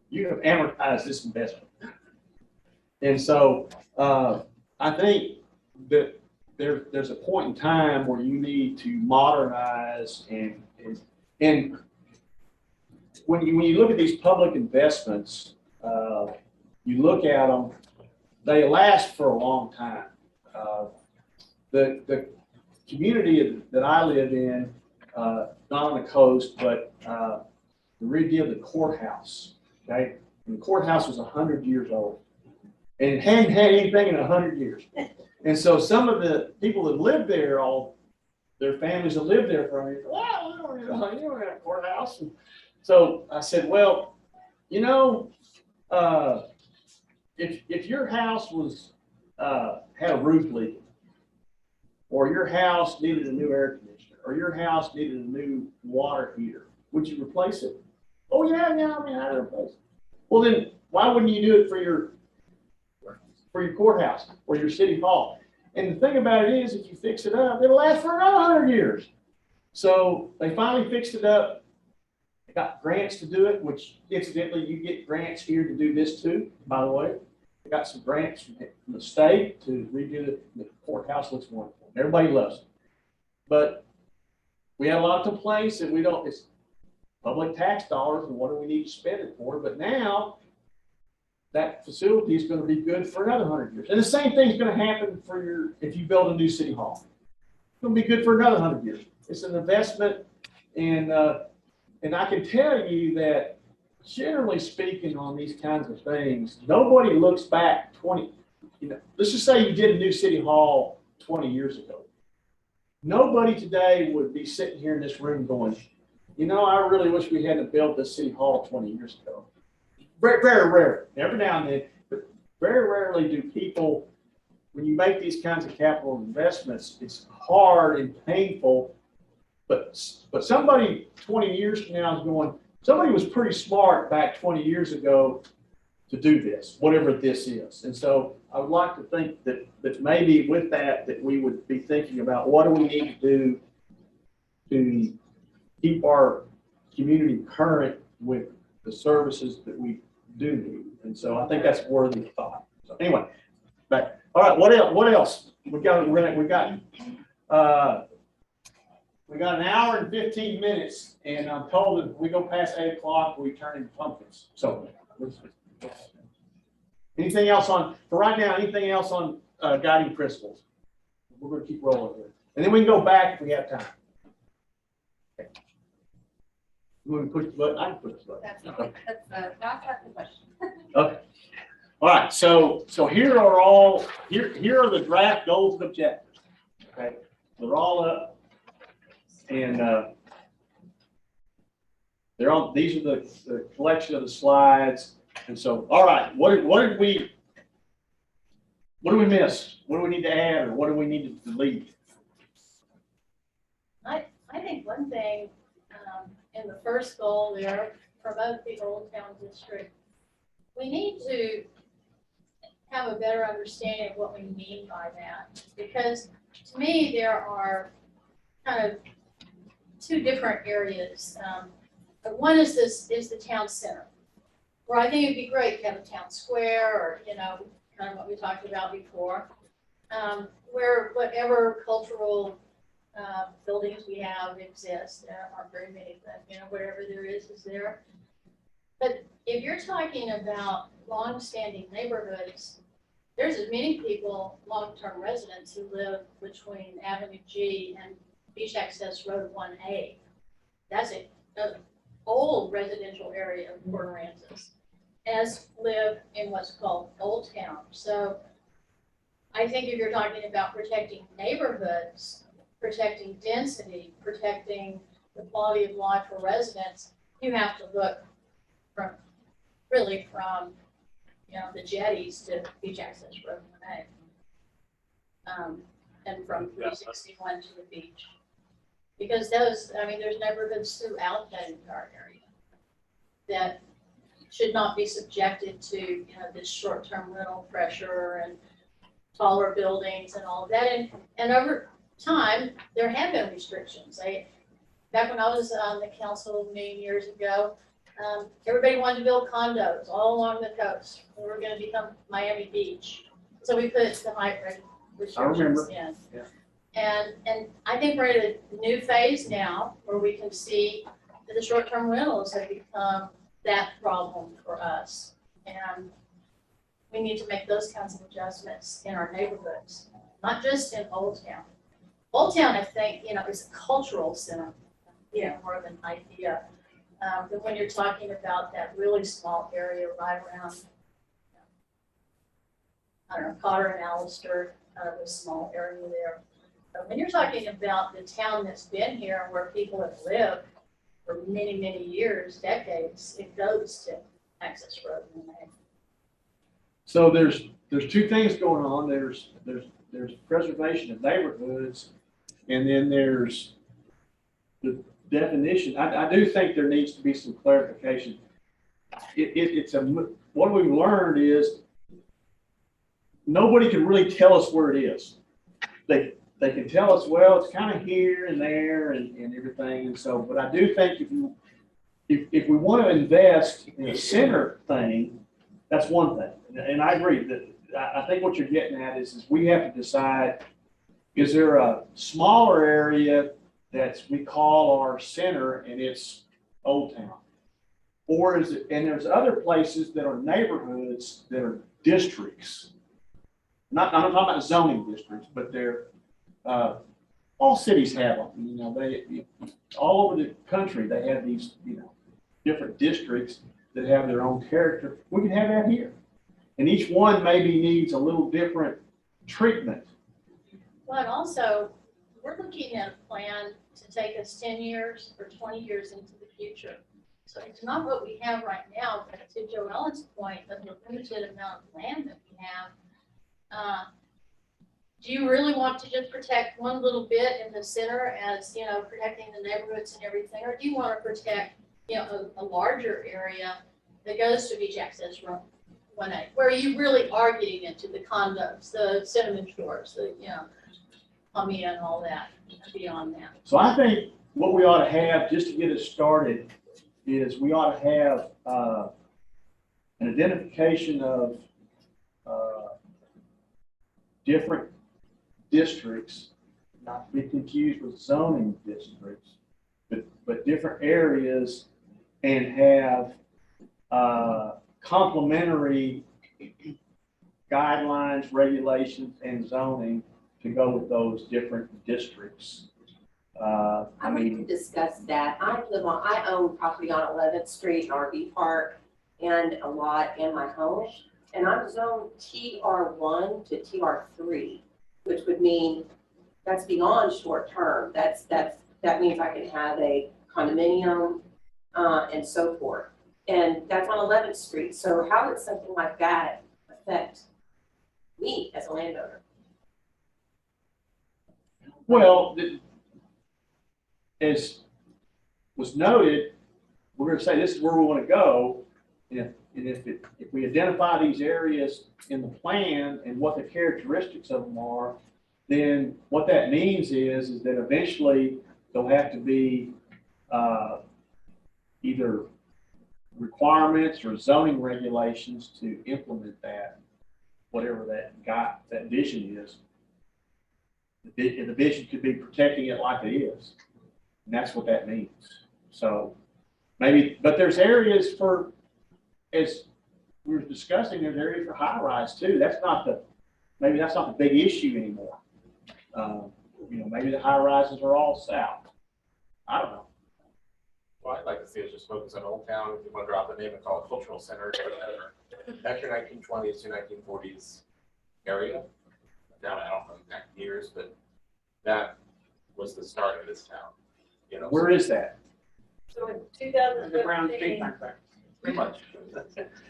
You have amortized this investment. And so I think that there's a point in time where you need to modernize and when you look at these public investments, you look at them, they last for a long time. The community that I live in, not on the coast, but the redo of the courthouse, okay? And the courthouse was 100 years old, and it hadn't had anything in 100 years. And so some of the people that lived there, all their families that lived there for years, well, you don't have a courthouse. And so I said, well, you know, if your house was had a roof leak, or your house needed a new air conditioner, or your house needed a new water heater, would you replace it? Oh yeah, I mean, I'd replace it. Well, then why wouldn't you do it for your courthouse or your city hall? And the thing about it is, if you fix it up, it'll last for another 100 years. So they finally fixed it up. They got grants to do it, which incidentally, you get grants here to do this too, by the way. They got some grants from the state to redo the courthouse. Looks wonderful. Everybody loves it. But we had a lot of complaints that public tax dollars and what do we need to spend it for? But now that facility is going to be good for another 100 years. And the same thing is going to happen for if you build a new city hall. It's going to be good for another 100 years. It's an investment, and I can tell you that generally speaking on these kinds of things, nobody looks back 20, let's just say you did a new city hall 20 years ago. Nobody today would be sitting here in this room going, I really wish we hadn't built this city hall 20 years ago. Very, very rare, every now and then, but very rarely do people, when you make these kinds of capital investments, it's hard and painful, but somebody 20 years from now is going, somebody was pretty smart back 20 years ago to do this, whatever this is. And so I would like to think that maybe with that we would be thinking about what do we need to do to keep our community current with the services that we do need. And so I think that's worthy of thought. So anyway, but all right, what else? We got an hour and 15 minutes, and I'm told that if we go past 8 o'clock, we turn into pumpkins. So, anything else for right now, anything else on guiding principles? We're going to keep rolling here. And then we can go back if we have time. Okay. You want to push the button? I can push the button. That's not the question. Okay. All right. So here are the draft goals and objectives. Okay. They're all up. And these are the collection of the slides. And so, all right, what did we miss? What do we need to add, or what do we need to delete? I think one thing, in the first goal there, promote the Old Town District. We need to have a better understanding of what we mean by that, because to me, there are kind of two different areas. One is the town center, where I think it'd be great to have a town square, or kind of what we talked about before, where whatever cultural buildings we have exist. There aren't very many, but whatever there is there. But if you're talking about long-standing neighborhoods, there's as many people, long-term residents, who live between Avenue G and Beach Access Road 1A. That's an old residential area of Port Aransas, as live in what's called Old Town. So I think if you're talking about protecting neighborhoods, protecting density, protecting the quality of life for residents, you have to look from the jetties to Beach Access Road 1A, and from 361 to the beach. Because there's neighborhoods throughout that entire area that should not be subjected to, this short-term rental pressure and taller buildings and all of that. And over time, there have been restrictions. Back when I was on the council many years ago, everybody wanted to build condos all along the coast. We were going to become Miami Beach. So we put the height restrictions in. Yeah. And I think we're at a new phase now where we can see that the short-term rentals have become that problem for us. And we need to make those kinds of adjustments in our neighborhoods, not just in Old Town. Old Town, I think, is a cultural center, more of an idea. But when you're talking about that really small area right around, Cotter and Allister, kind of a small area there. But when you're talking about the town that's been here, where people have lived for many, many years, decades, it goes to Access Road. So there's two things going on. There's preservation of neighborhoods, and then there's the definition. I do think there needs to be some clarification. What we've learned is nobody can really tell us where it is. They can tell us, well, it's kind of here and there and everything. And so, but I do think if we want to invest in a center thing, that's one thing. And I agree that I think what you're getting at is we have to decide, is there a smaller area that we call our center, and it's Old Town? Or is it, and there's other places that are neighborhoods that are districts. I'm not talking about zoning districts, but they're, all cities have them, you know, all over the country, they have these, you know, different districts that have their own character. We can have that here. And each one maybe needs a little different treatment. But also, we're looking at a plan to take us 10 years or 20 years into the future. So it's not what we have right now, but to Joellen's point, of the limited amount of land that we have, do you really want to just protect one little bit in the center as, you know, protecting the neighborhoods and everything? Or do you want to protect, you know, a larger area that goes to Beach Access Road 1A, where you really are getting into the condos, the cinnamon stores, the, you know, and all that, beyond that. So I think what we ought to have, just to get us started, is we ought to have an identification of different districts, not to be confused with zoning districts, but different areas, and have complementary guidelines, regulations, and zoning to go with those different districts. I'd like to discuss that. I own property on 11th Street, an RV park, and a lot in my home. And I'm zoned TR1 to TR3, which would mean that's beyond short term. That means I can have a condominium and so forth. And that's on 11th Street. So how would something like that affect me as a landowner? Well, as was noted, we're going to say this is where we want to go. And if we identify these areas in the plan and what the characteristics of them are, then what that means is that eventually there'll have to be either requirements or zoning regulations to implement that, whatever that vision is. The vision could be protecting it like it is. And that's what that means. So maybe, but there's areas for, as we were discussing, there's areas for high rise too. Maybe that's not the big issue anymore. You know, maybe the high rises are all south. I don't know. Well, I'd like to see us just focus on Old Town. If you want to drop the name and call it cultural center or whatever. That's your 1920s to 1940s area. Now, I don't know exact years, but that was the start of this town. You know, Where is that? So in The Brown Street 2015, back there. pretty much.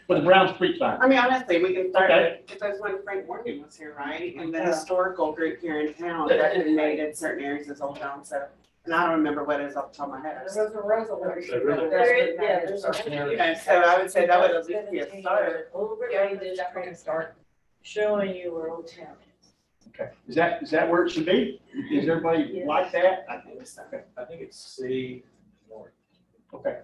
With the Brown Street sign. I mean, honestly, we can start Okay. with, because when Frank Morgan was here, right? And the historical group here in town designated certain areas as Old Town, so, and I don't remember what it is off the top of my head. There was a resolution. there's a. Okay, so I would say that would at least be a start. Overlay district start showing you where Old Town is. Okay. Is that where it should be? Is everybody Yes. like that? I think so. I think it's C north. Okay.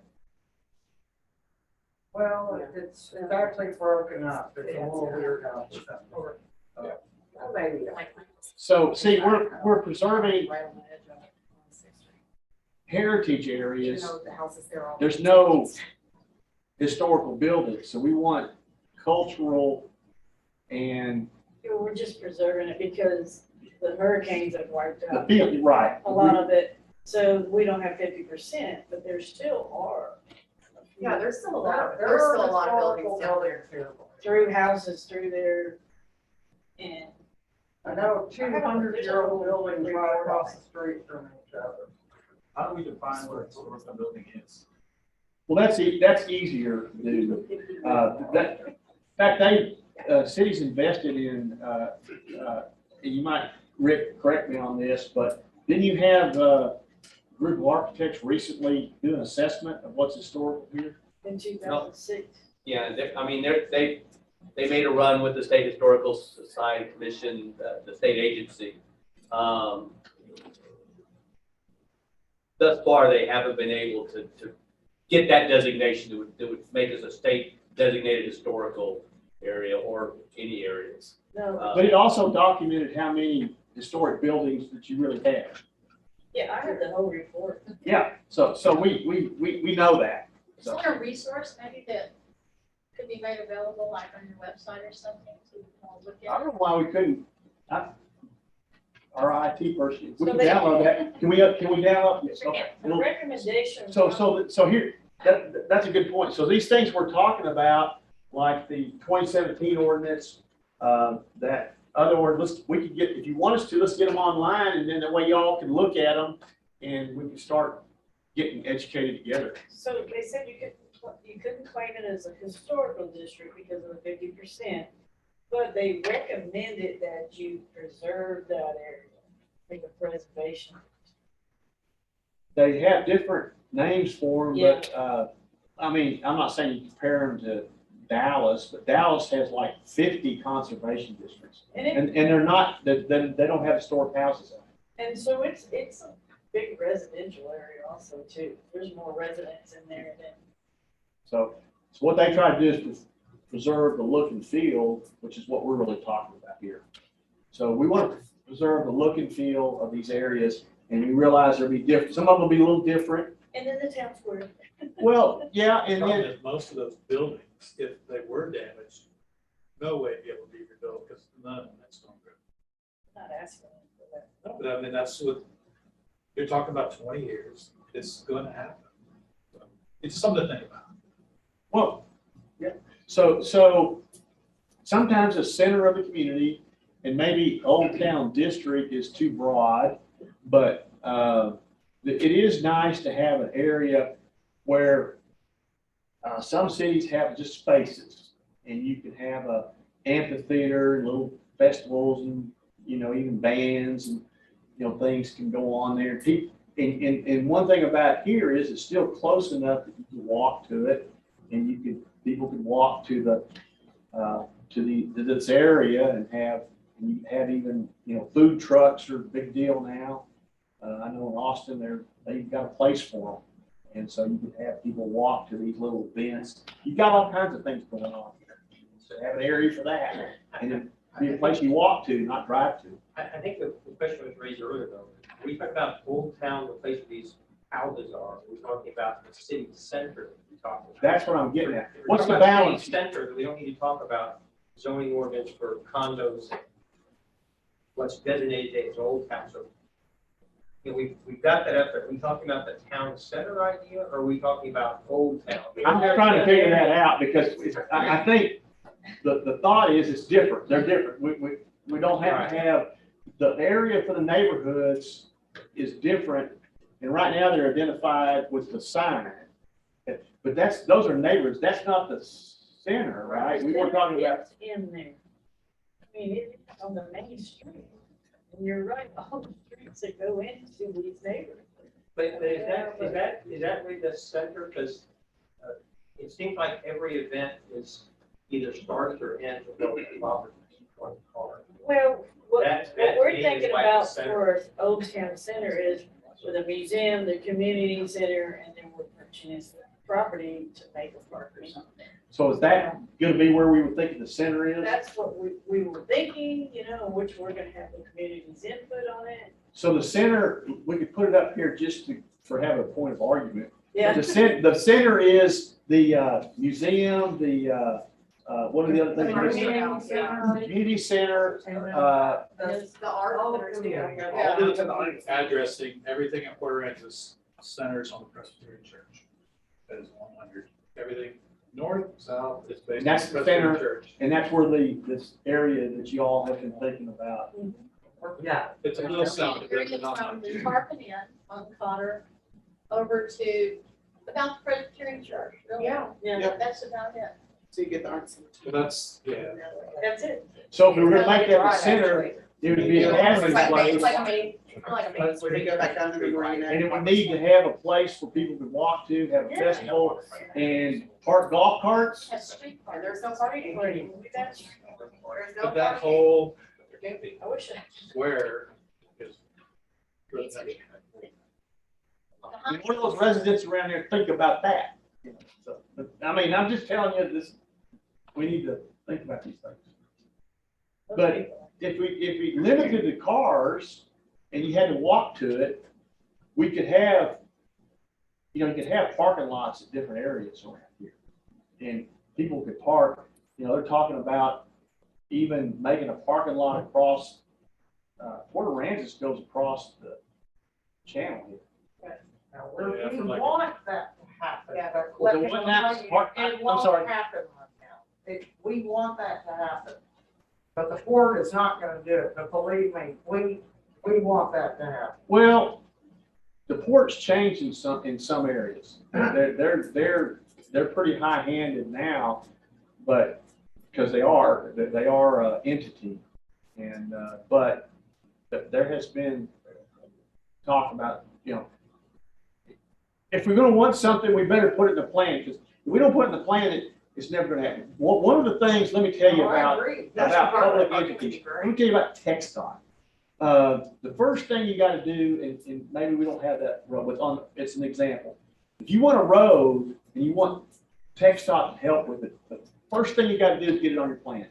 Well, it's actually broken up. It's a little weird out. Oh, maybe. So see, we're preserving Right on the edge of 6th Street. heritage Even areas. though the house is there all. There's no historical buildings, so we want cultural and We're just preserving it because the hurricanes have wiped the out field, right. a lot of it. So we don't have 50%, but there still are. Yeah, there's still a lot of buildings down there. here. Through houses through there. And I know 200-year-old buildings right across the street from each other. How do we define what a historical building is? Well, that's easier to do. In fact, cities invested in, and you might, Rick, correct me on this, but didn't you have a group of architects recently do an assessment of what's historical here? in 2006. Yeah, they made a run with the State Historical Society Commission, the state agency. Thus far, they haven't been able to get that designation that would make us a state designated historical area or any areas. No, But it also documented how many historic buildings that you really have. Yeah, I heard the whole report. Yeah, so we know that. Is there a resource maybe that could be made available, like on your website or something, to look I at? don't know why we couldn't, our IT person, we So can they- download that. Can we download? Yes, okay. The recommendation. So here, that's a good point. So these things we're talking about, like the 2017 ordinance, that other ordinance, we could get, if you want us to, let's get them online, and then that way y'all can look at them, and we can start getting educated together. So they said you couldn't claim it as a historical district because of the 50%, but they recommended that you preserve that area, make a preservation. They have different names for them, but, I mean, I'm not saying you compare them to Dallas, but Dallas has like 50 conservation districts. And they're not, they don't have historic houses. And so it's a big residential area also too. There's more residents in there than. So what they try to do is preserve the look and feel, which is what we're really talking about here. So we want to preserve the look and feel of these areas, and we realize they'll be different. Some of them will be a little different. And then the town square. Well, yeah, and Problem then, is, most of those buildings, if they were damaged, no way to be able to be rebuilt, because none of them had stone grit. Not asking them for that. No, but I mean, that's what, you're talking about 20 years, it's gonna happen. So, it's something to think about. well, yeah. So sometimes the center of the community, and maybe Old Town District is too broad, but, it is nice to have an area where some cities have just spaces, and you can have a amphitheater and little festivals and, even bands and, things can go on there. And one thing about here is it's still close enough that you can walk to it, and people can walk to this area and you have even, food trucks are a big deal now. I know in Austin, they've got a place for them. And so you can have people walk to these little events. You've got all kinds of things going on here. So have an area for that. And then be a place you walk to, not drive to. I think the question was raised earlier though. We talk about Old Town, the place where these houses are. We're talking about the city center. That's what I'm getting at. If we're What's the talking about balance? city Center, we don't need to talk about zoning ordinance for condos. What's designated as Old Town. So we've got that up there. Are we talking about the town center idea, or are we talking about Old Town? I'm trying to figure that out because I think the thought is it's different. They're different. We don't have to have, the area for the neighborhoods is different. And right now they're identified with the sign. But those are neighborhoods. That's not the center, right? We were talking about. It's in there. I mean, it's on the main street. And you're right, all the streets that go into these neighborhoods. But is that really the center? Because it seems like every event is either starts or ends with a Robert on the car. Well, what That we're to me is thinking like the about center. for Old Town Center is with a museum, the community center, and then we're purchasing property to make a park or something. So is that going to be where we were thinking the center is? That's what we were thinking, which we're gonna have the community's input on it. So the center, we could put it up here just for have a point of argument. Yeah. The center is the museum, what are the other things? Community center, The art center. Addressing everything at Port Aransas centers on the Presbyterian Church. That is 100. Everything north, south is based on That's the the Presbyterian center. Church. and that's where this area that you all have been thinking about. Yeah. It's a little south. but Area not from much. the Tarpon Inn on Cotter over to about the Presbyterian Church, really. Yeah. Yeah, That's about it. So you get the art center. But that's, that's it. So if we were gonna make that the center, it would be an admin It's like a place. main, like a main. Where you go back down to the Marina. And it would need to have a place where people could walk to, have a festival, and park golf carts. Has street And parking. there's no parking. That's, There's no but that parking. whole I wish I. square is. And what do those residents around there think about that? So, I mean, I'm just telling you this, we need to think about these things. But if we limited the cars and you had to walk to it, we could have, you know, you could have parking lots at different areas around here. And people could park, you know, they're talking about even making a parking lot across, Port Aransas goes across the channel here. Now, Yeah, we for like- want that to happen. Yeah. but Well, then let me what happens- tell you, I'm it won't sorry. happen right now. We want that to happen. But the court is not gonna do it, but believe me, we want that to happen. Well, the port's changed in some areas. They're pretty high-handed now, but, because they are an entity. And, but there has been talk about, you know, if we're gonna want something, we better put it in the plan, because if we don't put it in the plan, it's never gonna happen. One of the things, let me tell you Oh, I about agree. That's about what public I entities. agree. Let me tell you about TxDOT. The first thing you gotta do, and maybe we don't have that road, but it's an example. If you want a road and you want TxDOT to help with it, the first thing you gotta do is get it on your plan.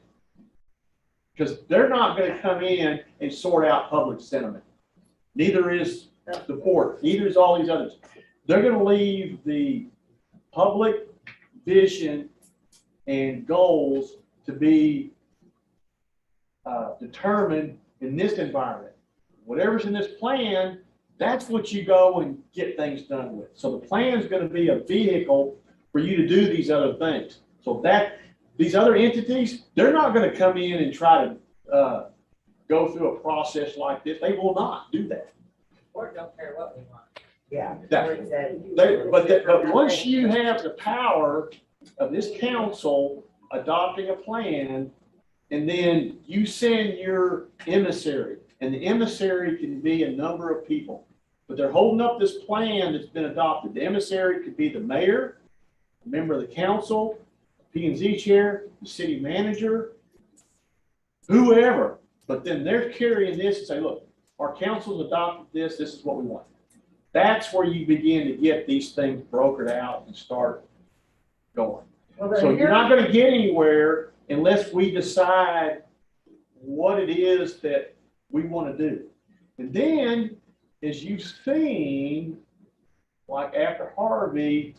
Because they're not gonna come in and sort out public sentiment. Neither is the port, neither is all these others. They're gonna leave the public vision and goals to be determined in this environment. Whatever's in this plan, that's what you go and get things done with. So the plan is gonna be a vehicle for you to do these other things. So that, these other entities, they're not gonna come in and try to go through a process like this. They will not do that. Or don't care what we want. Yeah. But once you have the power of this council adopting a plan, and then you send your emissary, and the emissary can be a number of people, but they're holding up this plan that's been adopted. The emissary could be the mayor, a member of the council, P&Z chair, the city manager, whoever. But then they're carrying this and say, look, our council's adopted this is what we want. That's where you begin to get these things brokered out and start going. Well, then So you're here- not gonna get anywhere unless we decide what it is that we wanna do. And then, as you've seen, like after Harvey,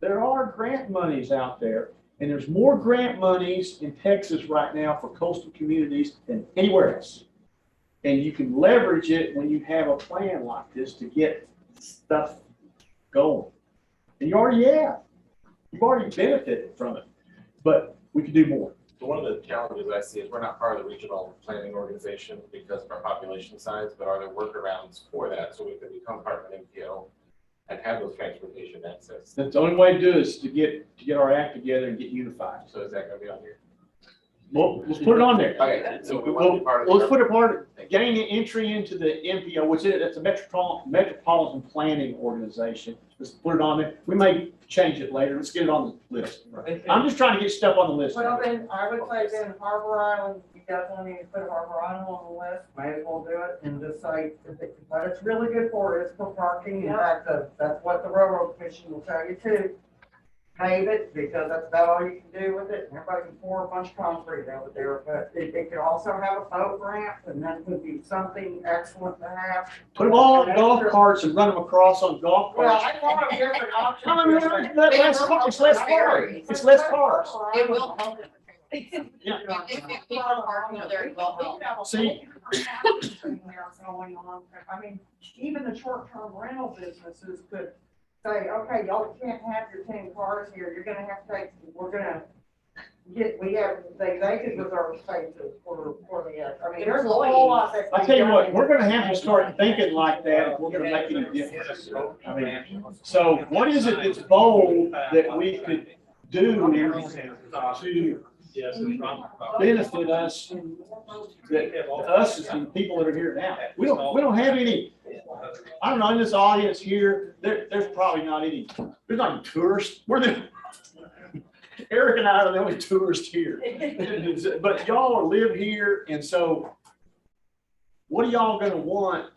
there are grant monies out there. And there's more grant monies in Texas right now for coastal communities than anywhere else. And you can leverage it when you have a plan like this to get stuff going. And you already have. You've already benefited from it, but we could do more. So one of the challenges I see is we're not part of the regional planning organization because of our population size, but are there workarounds for that so we can become part of an MPO and have those transportation access? That's the only way to do it is to get our act together and get unified. So is that gonna be on here? Well, let's put it on there. Okay, so we want to be part of the. Let's put it part of gaining entry into the MPO, which is, it's a metropolitan planning organization. Let's put it on there. We may change it later. Let's get it on the list. I'm just trying to get stuff on the list. Well, then, I would say then Harbor Island, you definitely need to put Harbor Island on the list, might as well do it, and just say, what it's really good for is for parking, in fact, that's what the railroad commission will tell you too. Pave it, because that's about all you can do with it, and everybody can pour a bunch of concrete over there, but it could also have a boat ramp, and that would be something excellent to have. Put them all on golf carts and run them across on golf Well, carts. I thought of different options. No, it's less cars. It's less cars. It will help. Yeah. If people are parking over there, it will help. See? Going on. I mean, even the short-term rental businesses could say, okay, y'all can't have your 10 cars here, you're gonna have to take, they could reserve spaces for the, I mean, there's a whole lot that. I tell you what, we're gonna have to start thinking like that if we're gonna make any difference. I mean, so what is it that's bold that we could do to Yes, it's wrong. benefit us, us as the people that are here now? We don't have any, I don't know, in this audience here, there's probably not any, there's not any tourists. Eric and I are the only tourists here. But y'all live here, and so what are y'all gonna want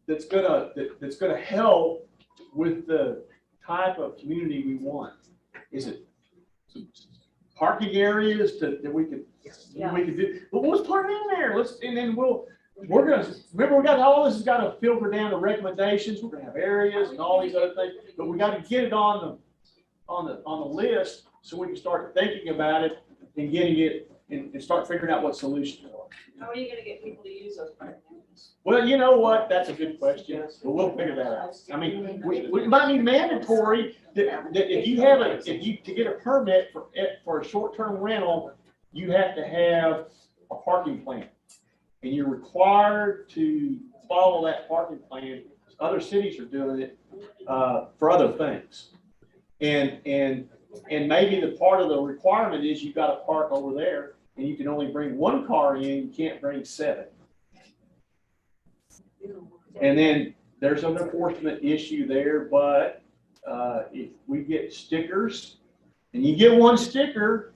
that's gonna help with the type of community we want? Is it some parking areas that we could do? But let's put it in there. And then we'll we're gonna, remember, we got, all this has got to filter down to recommendations, we're gonna have areas and all these other things, but we got to get it on the list so we can start thinking about it and getting it and start figuring out what solutions are. How are you gonna get people to use those programs? Well, you know what, that's a good question, but we'll figure that out. I mean, we might be mandatory that if you have to get a permit for a short-term rental, you have to have a parking plan. And you're required to follow that parking plan. Other cities are doing it for other things. And maybe the part of the requirement is you've got to park over there and you can only bring one car in, you can't bring 7. And then there's an enforcement issue there, but if we get stickers and you get one sticker,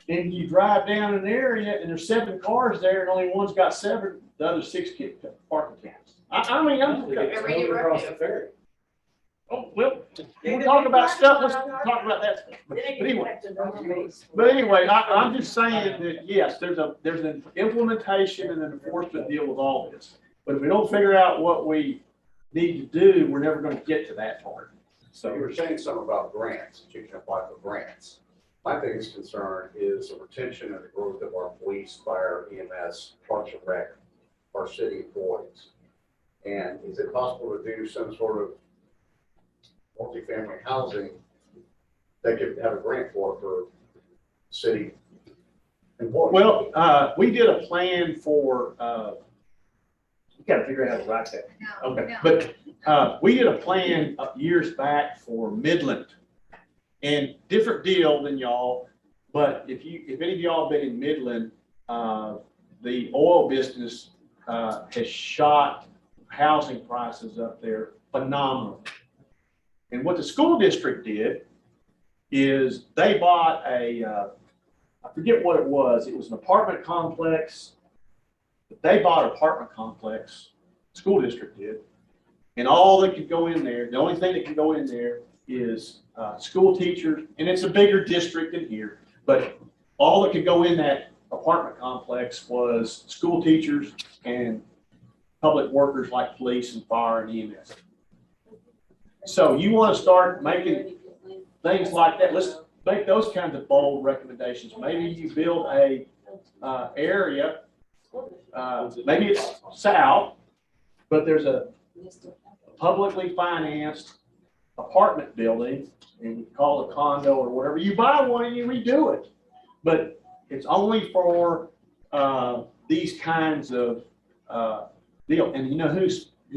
and you drive down an area and there's 7 cars there and only one's got 7, the other 6 get parking tickets. I mean, oh, well, we'll talk about stuff, let's talk about that stuff. But anyway, I'm just saying that, yes, there's an implementation and an enforcement deal with all this. But if we don't figure out what we need to do, we're never going to get to that part. So you were saying something about grants, that you can apply for grants. My biggest concern is the retention and the growth of our police, fire, EMS, Parks and Rec, our city employees. And is it possible to do some sort of multifamily housing that could have a grant for city employees? Well, we did a plan for, you gotta figure out how to write that. Okay, but we did a plan years back for Midland. And different deal than y'all, but if any of y'all been in Midland, the oil business has shot housing prices up there phenomenally. And what the school district did is they bought I forget what it was an apartment complex. They bought an apartment complex, school district did, and all that could go in there, the only thing that can go in there is school teachers, and it's a bigger district than here, but all that could go in that apartment complex was school teachers and public workers like police and fire and EMS. So you want to start making things like that. Let's make those kinds of bold recommendations. Maybe you build a area, maybe it's south, but there's a publicly financed apartment building, and you call it a condo or whatever. You buy one and you redo it, but it's only for these kinds of deal. And you know who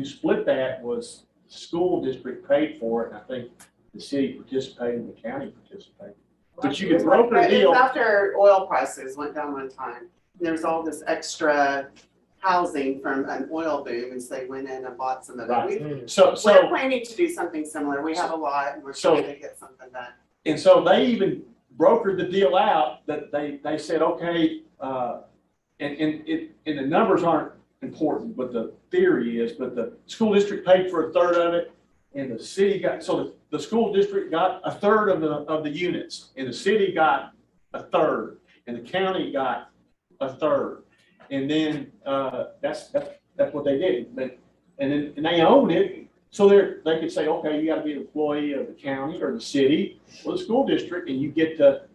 split that was the school district paid for it, and I think the city participated and the county participated. But you could broker a deal. After oil prices went down one time, there was all this extra housing from an oil boom, and so they went in and bought some of it. We're planning to do something similar. We have a lot, and we're trying to get something done. And so they even brokered the deal out that they said, okay, and the numbers aren't important, but the theory is, but the school district paid for 1/3 of it, and the city got, so the school district got 1/3 of the units, and the city got 1/3, and the county got 1/3. And then that's what they did. But and they own it, so they could say, okay, you got to be an employee of the county or the city or the school district, and you get to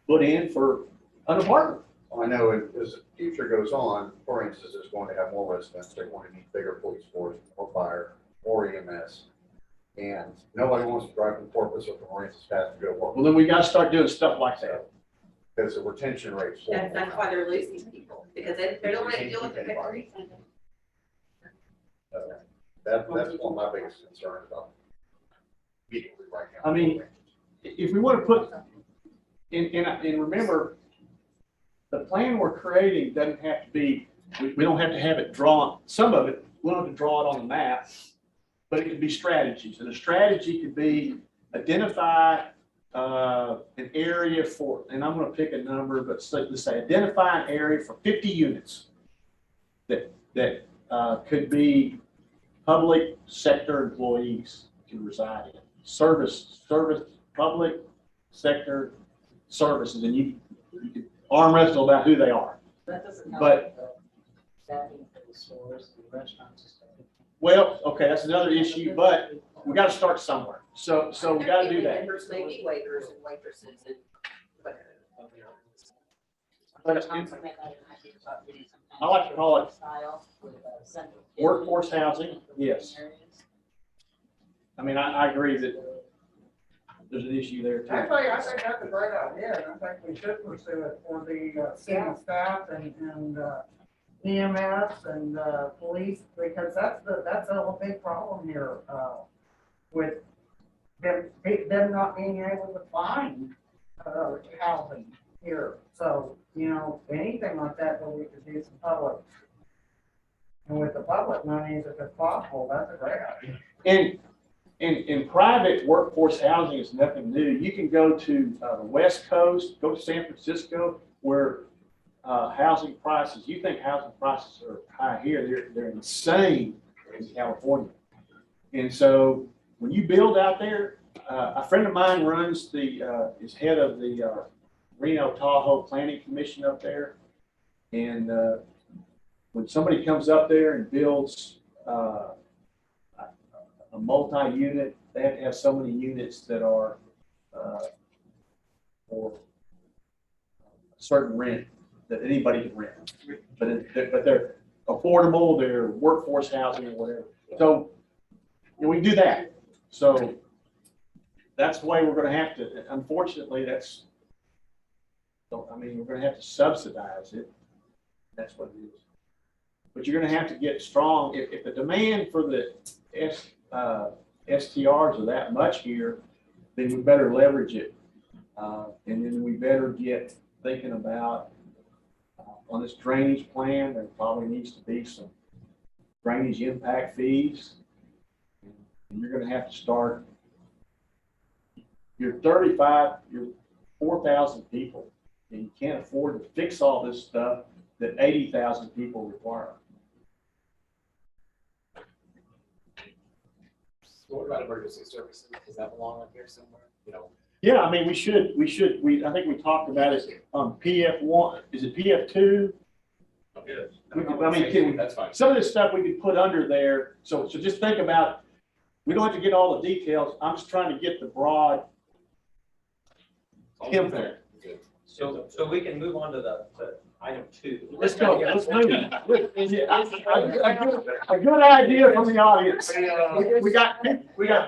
put in for an apartment. I know as the future goes on, for instance, it's going to have more residents. They're going to need bigger police force, more fire, more EMS, and nobody wants to drive from Corpus or from Aransas to go to work. Well, then we got to start doing stuff like that. Because the retention rate's That's why they're losing people, because they don't want to deal with the victory. That's one of my biggest concerns about immediately right now. I mean, if we want to put, and remember, the plan we're creating doesn't have to be, we don't have to have it drawn, some of it, we don't have to draw it on the map, but it could be strategies. And a strategy could be identify an area for, and I'm going to pick a number, but let's say identify an area for 50 units that could be public sector employees can reside in. Service, public sector services, and you can arm wrestle about who they are. That doesn't help. But the stores, the restaurants and stuff. Well, okay, that's another issue, but we gotta start somewhere. So we gotta do that. Members may be waiters and waitresses and. But I like to call it workforce housing, yes. I mean, I agree that there's an issue there too. Actually, I think that's a great idea, and I think we should pursue it for the city staff and EMS and police, because that's a big problem here, with them not being able to find, housing here. So, you know, anything like that where we could do some public. And with the public monies, if it's possible, that's a great idea. In private workforce housing is nothing new. You can go to the West Coast, go to San Francisco, where housing prices, you think housing prices are high here, they're insane in California. And so when you build out there, a friend of mine runs is head of the Reno Tahoe Planning Commission up there. And when somebody comes up there and builds a multi-unit, they have to have so many units that are for a certain rent that anybody can rent. But they're affordable, they're workforce housing or whatever. So you know, we do that. So that's the way we're going to have to, unfortunately, we're going to have to subsidize it. That's what it is. But you're going to have to get strong. If the demand for the STRs are that much here, then we better leverage it. And then we better get thinking about on this drainage plan, there probably needs to be some drainage impact fees. And you're going to have to start, you're 4,000 people, and you can't afford to fix all this stuff that 80,000 people require. What about emergency services? Does that belong on here somewhere? You know. Yeah, I mean, we I think we talked about it on PF1. Is it PF2? That's fine. Some of this stuff we could put under there. So just think about, we don't have to get all the details. I'm just trying to get the broad impact. So we can move on to the item 2. Let's go. Let's move. A good idea from the audience. We got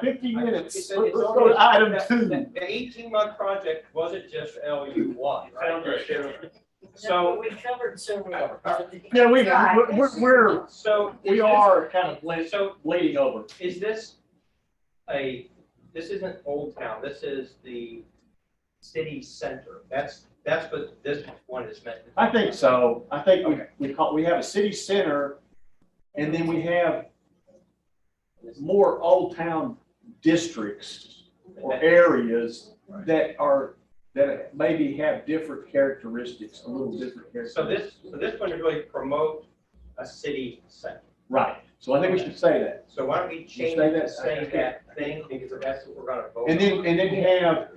50 minutes. Let's go to item 2. The 18-month project wasn't just LU1, right? So we covered several. Yeah, we're So we are kind of bleeding over. Is this this isn't Old Town, this is the city center. That's what this one is meant to be. I think so. I think we have a city center, and then we have more Old Town districts or areas that maybe have different characteristics, a little different characteristics. So this one is really promote a city center. Right. So I think we should say that. So why don't we change it to say that thing, because that's what we're gonna vote on. And then have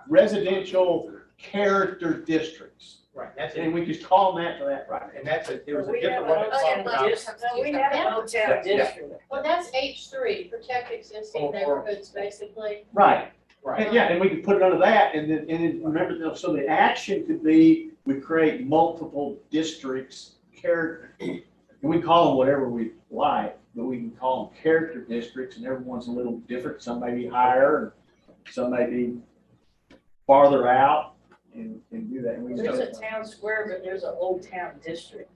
residential character districts. Right, that's And it. we just call them that for that. Right, and there was a We different have one. that talked about- We have an old town district. Well, that's H3, protect existing neighborhoods, basically. Right. Right. And yeah, and we can put it under that, and then remember, so the action could be, we create multiple districts, character, and we call them whatever we like, but we can call them character districts, and everyone's a little different. Some may be higher, and some may be farther out, and do that. And we There's a town square, but there's an old town district.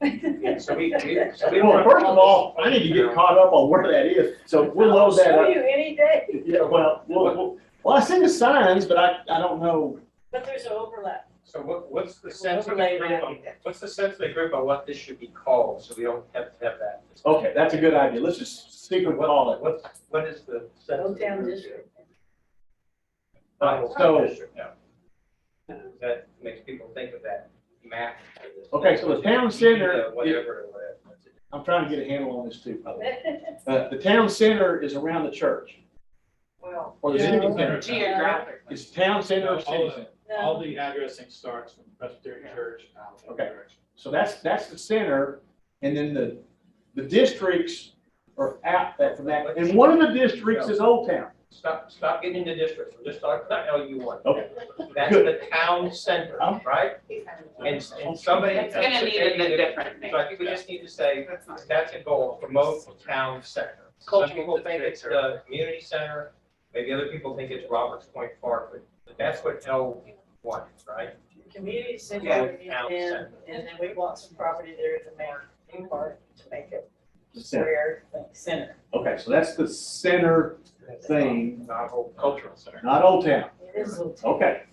Yeah, so we Well, first of all, I need to get caught up on where that is, so we'll load that I'll up. show you any day, Yeah, well, I see the signs, but I don't know. but there's an overlap. So what's the sense of the group on what this should be called, so we don't have to have that? Okay, that's a good idea. Let's just see what we call it. What is the sense? Old town district. So, District, yeah. That makes people think of that map. okay, so the town center, Whatever. I'm trying to get a handle on this too, by the way. The town center is around the church, Well, or the city center. geographic. It's town center or city center. All the addressing starts from Presbyterian Church. Okay. So that's the center, and then the districts are out that from that. And one of the districts is Old Town. Stop getting into districts, we're just talking about LU1. Okay. That's Good. the town center, right? And somebody. It's gonna mean a different thing. So I think we just need to say, that's a goal, promote town center. Some people think it's the community center, maybe other people think it's Roberts Point Park, but that's what L1 is, right? Community center, Yeah. and then we bought some property there at the main park to make it The center. square center. Okay, so that's the center thing, Not whole cultural center. not Old Town. It is a little. Okay.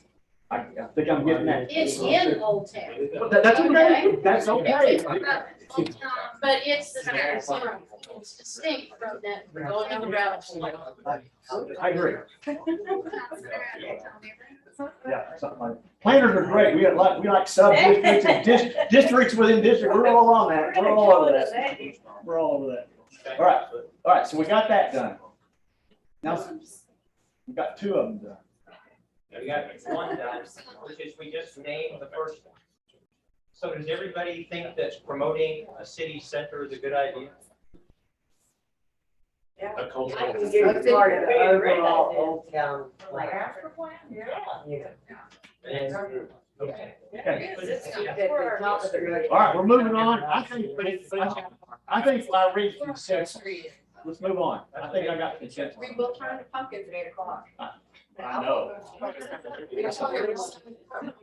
I think I'm getting that. It's in Old Town, That's okay. That's okay. but it's distinct from that going on the route. I agree. Yeah, something like, planners are great. We like sub-districts and districts within districts. We're all on that. We're all over that. We're all over that. All right, so we got that done. Now, we got two of them done. We got one done, which is we just named the first one. So does everybody think that promoting a city center is a good idea? A cultural. I can get it part of the overall Old Town plan. Yeah. Okay. All right, we're moving on. I think I reached consensus. Let's move on. I think I got consensus. We will turn the pumpkins at 8 o'clock. I know.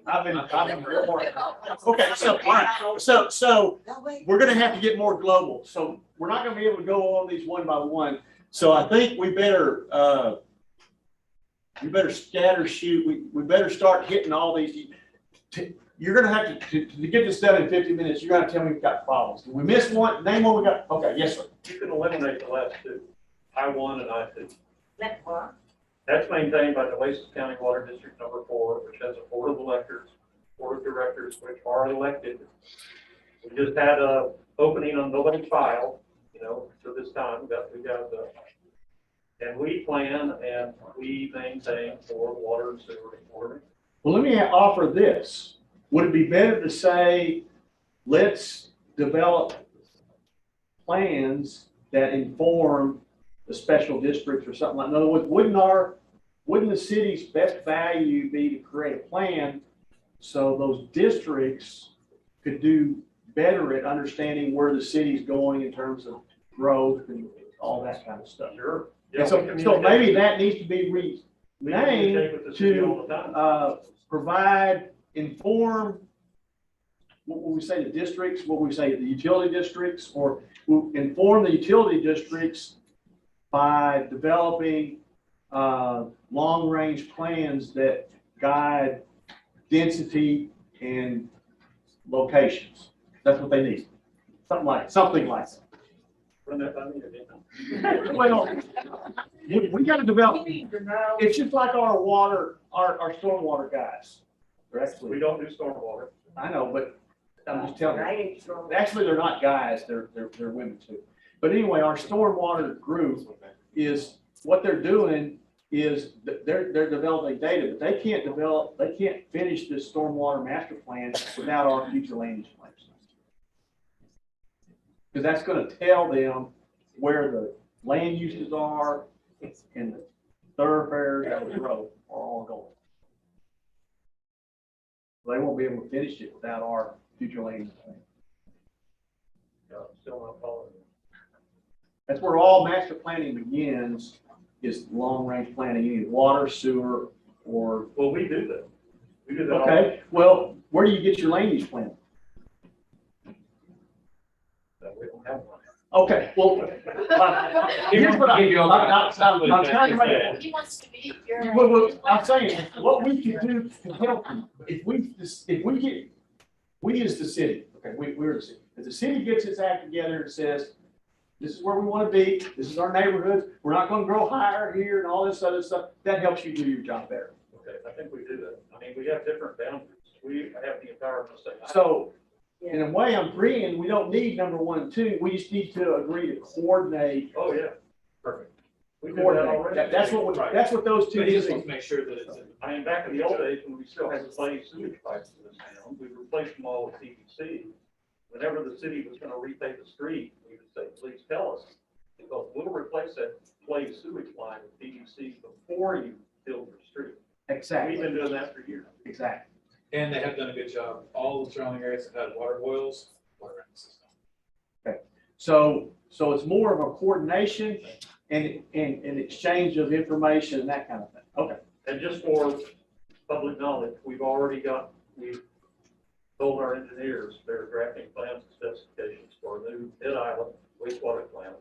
I've been real hard. Okay, so, all right, so we're gonna have to get more global. So we're not gonna be able to go on these one by one. So I think we better scatter shoot. We better start hitting all these. You're gonna have to get this done in 50 minutes. You're gonna tell me we've got problems. Did we miss one? Name one we got. Okay, yes, sir. You can eliminate the last two, I-1 and I-2. That one. That's maintained by the Oasis County Water District Number 4, which has a board of electors, board of directors, which are elected. We just had a opening on nobody's file, for this time, and we plan and we maintain for water and sewer and water. Well, let me offer this. Would it be better to say, let's develop plans that inform the special districts or something like that? In other words, wouldn't the city's best value be to create a plan so those districts could do better at understanding where the city's going in terms of growth and all that kind of stuff? Sure. And so maybe that needs to be renamed to provide, inform, what would we say, the districts, what would we say, the utility districts, or inform the utility districts by developing long-range plans that guide density and locations. That's what they need. Something like that. Run that by me again. Well, we got to develop. It's just like our stormwater guys. We don't do stormwater. I know, but I'm just telling you. Actually, they're not guys. They're women too. But anyway, our stormwater group is what they're doing is they're developing data, but they can't finish this stormwater master plan without our future land use plans. Because that's going to tell them where the land uses are and the thoroughfares that the road are all going. They won't be able to finish it without our future land use plan. Still not following. That's where all master planning begins, is long-range planning, either water, sewer, or. Well, we do that. We do that. Okay, well, where do you get your land use plan? We don't have one. Okay, well, here's what I'm trying to make. He wants to be your. Well, I'm saying, what we can do to help you, we as the city, okay, we're the city. If the city gets its act together and says, this is where we want to be, this is our neighborhoods, we're not going to grow higher here and all this other stuff, that helps you do your job better. Okay, I think we do that. I mean, we have different boundaries. We have the entire state. So, in a way, I'm agreeing, we don't need number 1 and 2, we just need to agree to coordinate. Oh, yeah, perfect. We do that already. That's what those two But he just do. wants to make sure that it's. I mean, back in the old days, when we still had the plain sewage pipes in this town, we replaced them all with PVC. whenever the city was gonna repay the street, we would say, please tell us. Because we'll replace that clay sewage line with PVC before you build your street. Exactly, We've been doing that for years. exactly. And they have done a good job. All the surrounding areas that had water boils, water in the system. So it's more of a coordination and exchange of information and that kind of thing. Okay. And just for public knowledge, we've told our engineers they're drafting plans and specifications for a new mid-island wastewater plant,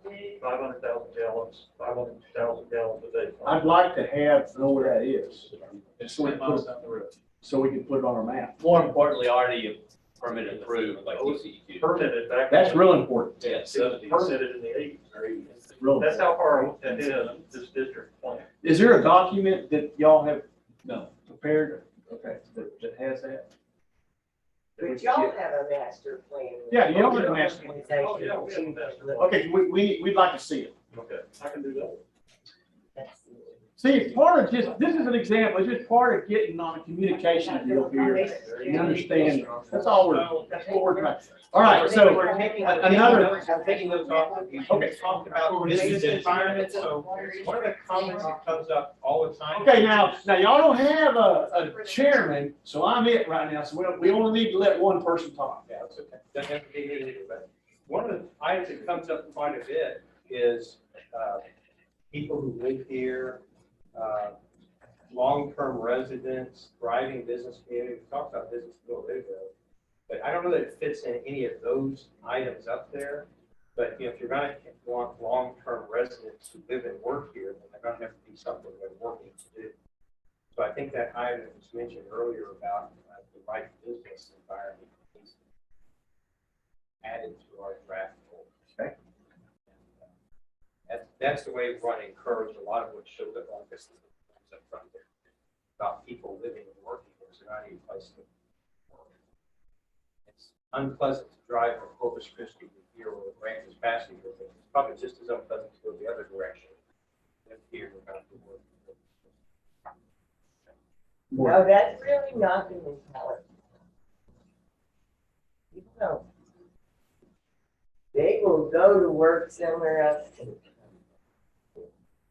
500,000 gallons, 500,000 gallons a day. I'd like to know where that is. It's So we 10 can miles put, down the road. so we can put it on our map. More importantly, already permitted approved like Oh, it's DCEQ. Permitted back. That's real important. Yeah, It was permitted in the 80s. Real That's important. how far ahead this district plan. Is there a document that y'all have prepared? Okay, that has that? But y'all have a master plan. Yeah, y'all have a master plan. Oh, yeah, we have a master plan. Okay, we'd like to see it. Okay, I can do that. See, it's part of this is an example, it's just part of getting on a communication deal here. You understand, that's all that's what we're trying. All right, so We're taking- another, I'm taking notes off. You Okay. talked about business environment, so one of the comments that comes up all the time. okay, now y'all don't have a chairman, so I'm it right now, so we only need to let one person talk. Yeah, it's okay. Doesn't have to be me either, but one of the items that comes up quite a bit is, people who live here, long-term residents, thriving business community. We talked about business a little bit ago, but I don't know that it fits in any of those items up there. But if you're gonna want long-term residents who live and work here, then they're gonna have to be something they're working to do. So I think that item that was mentioned earlier about the right business environment needs to be added to our draft goal. Okay. That's the way we want to encourage a lot of what shows up on this up front there about people living and working in a surrounding place to work. It's unpleasant to drive from Corpus Christi to here or Aransas passenger, but it's probably just as unpleasant to go the other direction. If here we're going to work. No, that's really not the mentality. You know, they will go to work somewhere else.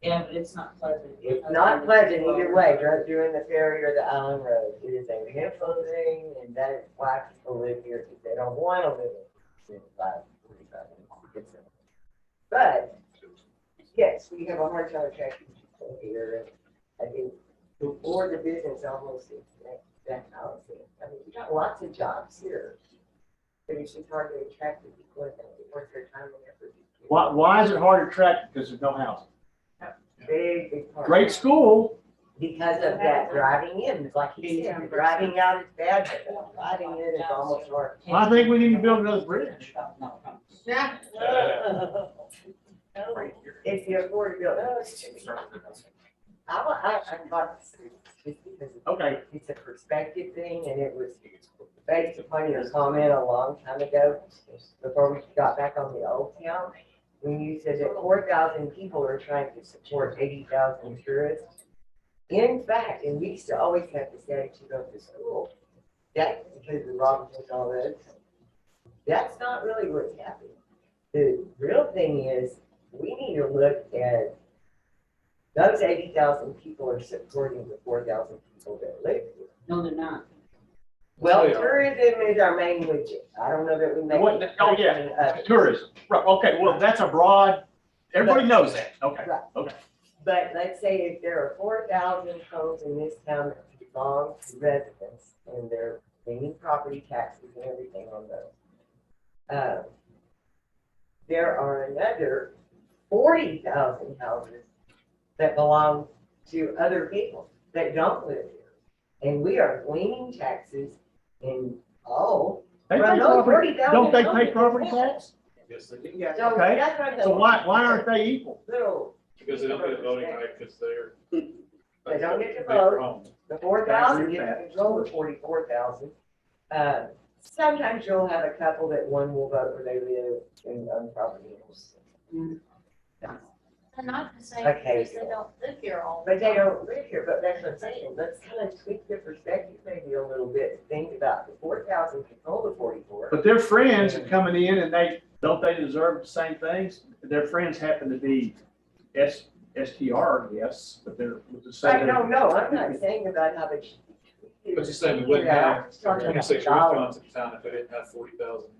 Yeah, but it's not pleasant. It's not pleasant either way, during the ferry or the island road. It is a beautiful thing, and that is why people live here, because they don't want to live in 45 minutes. But, yes, we have a hard time attracting people here, and I think before the business almost is that housing. I mean, we got lots of jobs here, but it's just hard to attract the people that worth their time and effort. Why is it hard to attract? Because there's no housing. Big part. Great school. Because of that driving in, it's like he said, driving out is bad, but driving in is almost hard. I think we need to build another bridge. Yeah. If you afford to build, I thought just because Okay. it's a perspective thing, and it was based upon your comment a long time ago, before we got back on the old town, when you said that 4,000 people are trying to support 80,000 tourists. In fact, and we used to always have to say to go to school, that's because of Robinson and all that. That's not really what's happening. The real thing is, we need to look at those 80,000 people are supporting the 4,000 people that live here. No, they're not. Well, They are. tourism is our main widget. I don't know that we make. What, oh, yeah, tourism. Right, okay, well, that's a broad, everybody knows that. Okay, Right. okay. But let's say if there are 4,000 homes in this town that belong to residents, and they're paying property taxes and everything on those. There are another 40,000 houses that belong to other people that don't live here. And we are gleaning taxes in all. They From pay those property, 40,000 don't they pay homes. property tax? Yes, they do. Yeah. So Okay. that's what I'm So saying. why aren't they equal? Little, Because they don't get a voting right, because they're. They don't get to They own. vote. The 4,000 agree with gets that. control of 44,000. Sometimes you'll have a couple that one will vote where they live in property. I'm not gonna say Okay. because they don't live here all. But they don't live here, but that's what I'm saying, let's kind of tweak the perspective maybe a little bit, think about the 4,000 control the 44. But their friends are coming in and they deserve the same things? Their friends happen to be STR, yes, but they're with the same. No, I'm not saying about how they should be. But you're saying we wouldn't have 26 restaurants in town if they didn't have 40,000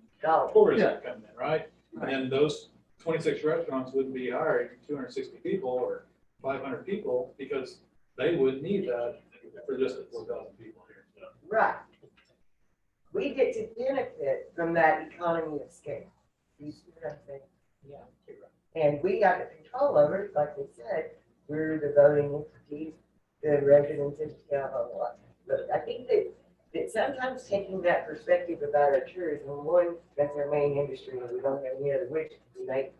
tourism coming in, right? And then those 26 restaurants wouldn't be hiring 260 people or 500 people because they wouldn't need that for just the 4,000 people here. So. Right. We get to benefit from that economy of scale. You see what I'm saying? Yeah. And we got the control over it, like we said, we're the voting entities, the residents of town, blah, blah, blah. But I think that sometimes taking that perspective about our tourism, one, that's our main industry, and we don't have any other widgets we make.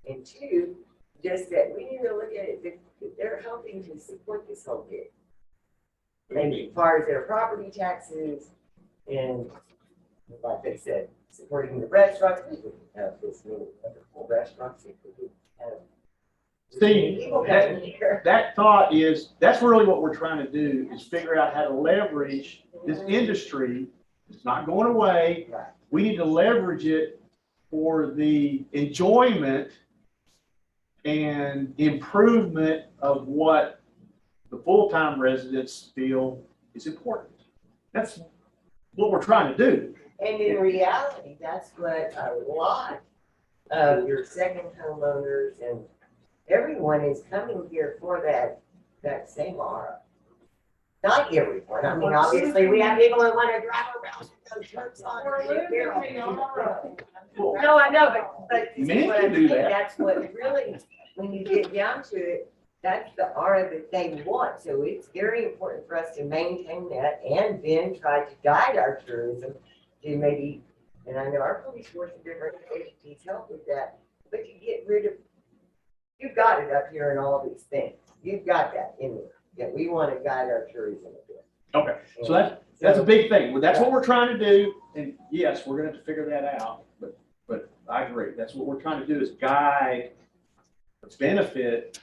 And two, just that we need to look at it, that they're helping to support this whole gig. And as far as their property taxes and, like they said, supporting the restaurants, we would have this little wonderful restaurants if we would have. See, that thought is, that's really what we're trying to do, is figure out how to leverage this industry. It's not going away. Right. We need to leverage it for the enjoyment and improvement of what the full-time residents feel is important. That's what we're trying to do. And in reality, that's what a lot of your second homeowners and everyone is coming here for, that same aura. Not everyone. I mean, obviously, we have people that want to drive around with those shirts on. No, I know, but you see Men what can I'm do saying? that. That's what really, when you get down to it, that's the aura that they want. So it's very important for us to maintain that and then try to guide our tourism to maybe, and I know our police force and different agencies help with that, but you get rid of, you've got it up here in all these things. You've got that in there. Yeah, we want to guide our tourism a bit. Okay, so that's a big thing. Well, that's what we're trying to do. And yes, we're gonna have to figure that out, but I agree. That's what we're trying to do, is guide the benefit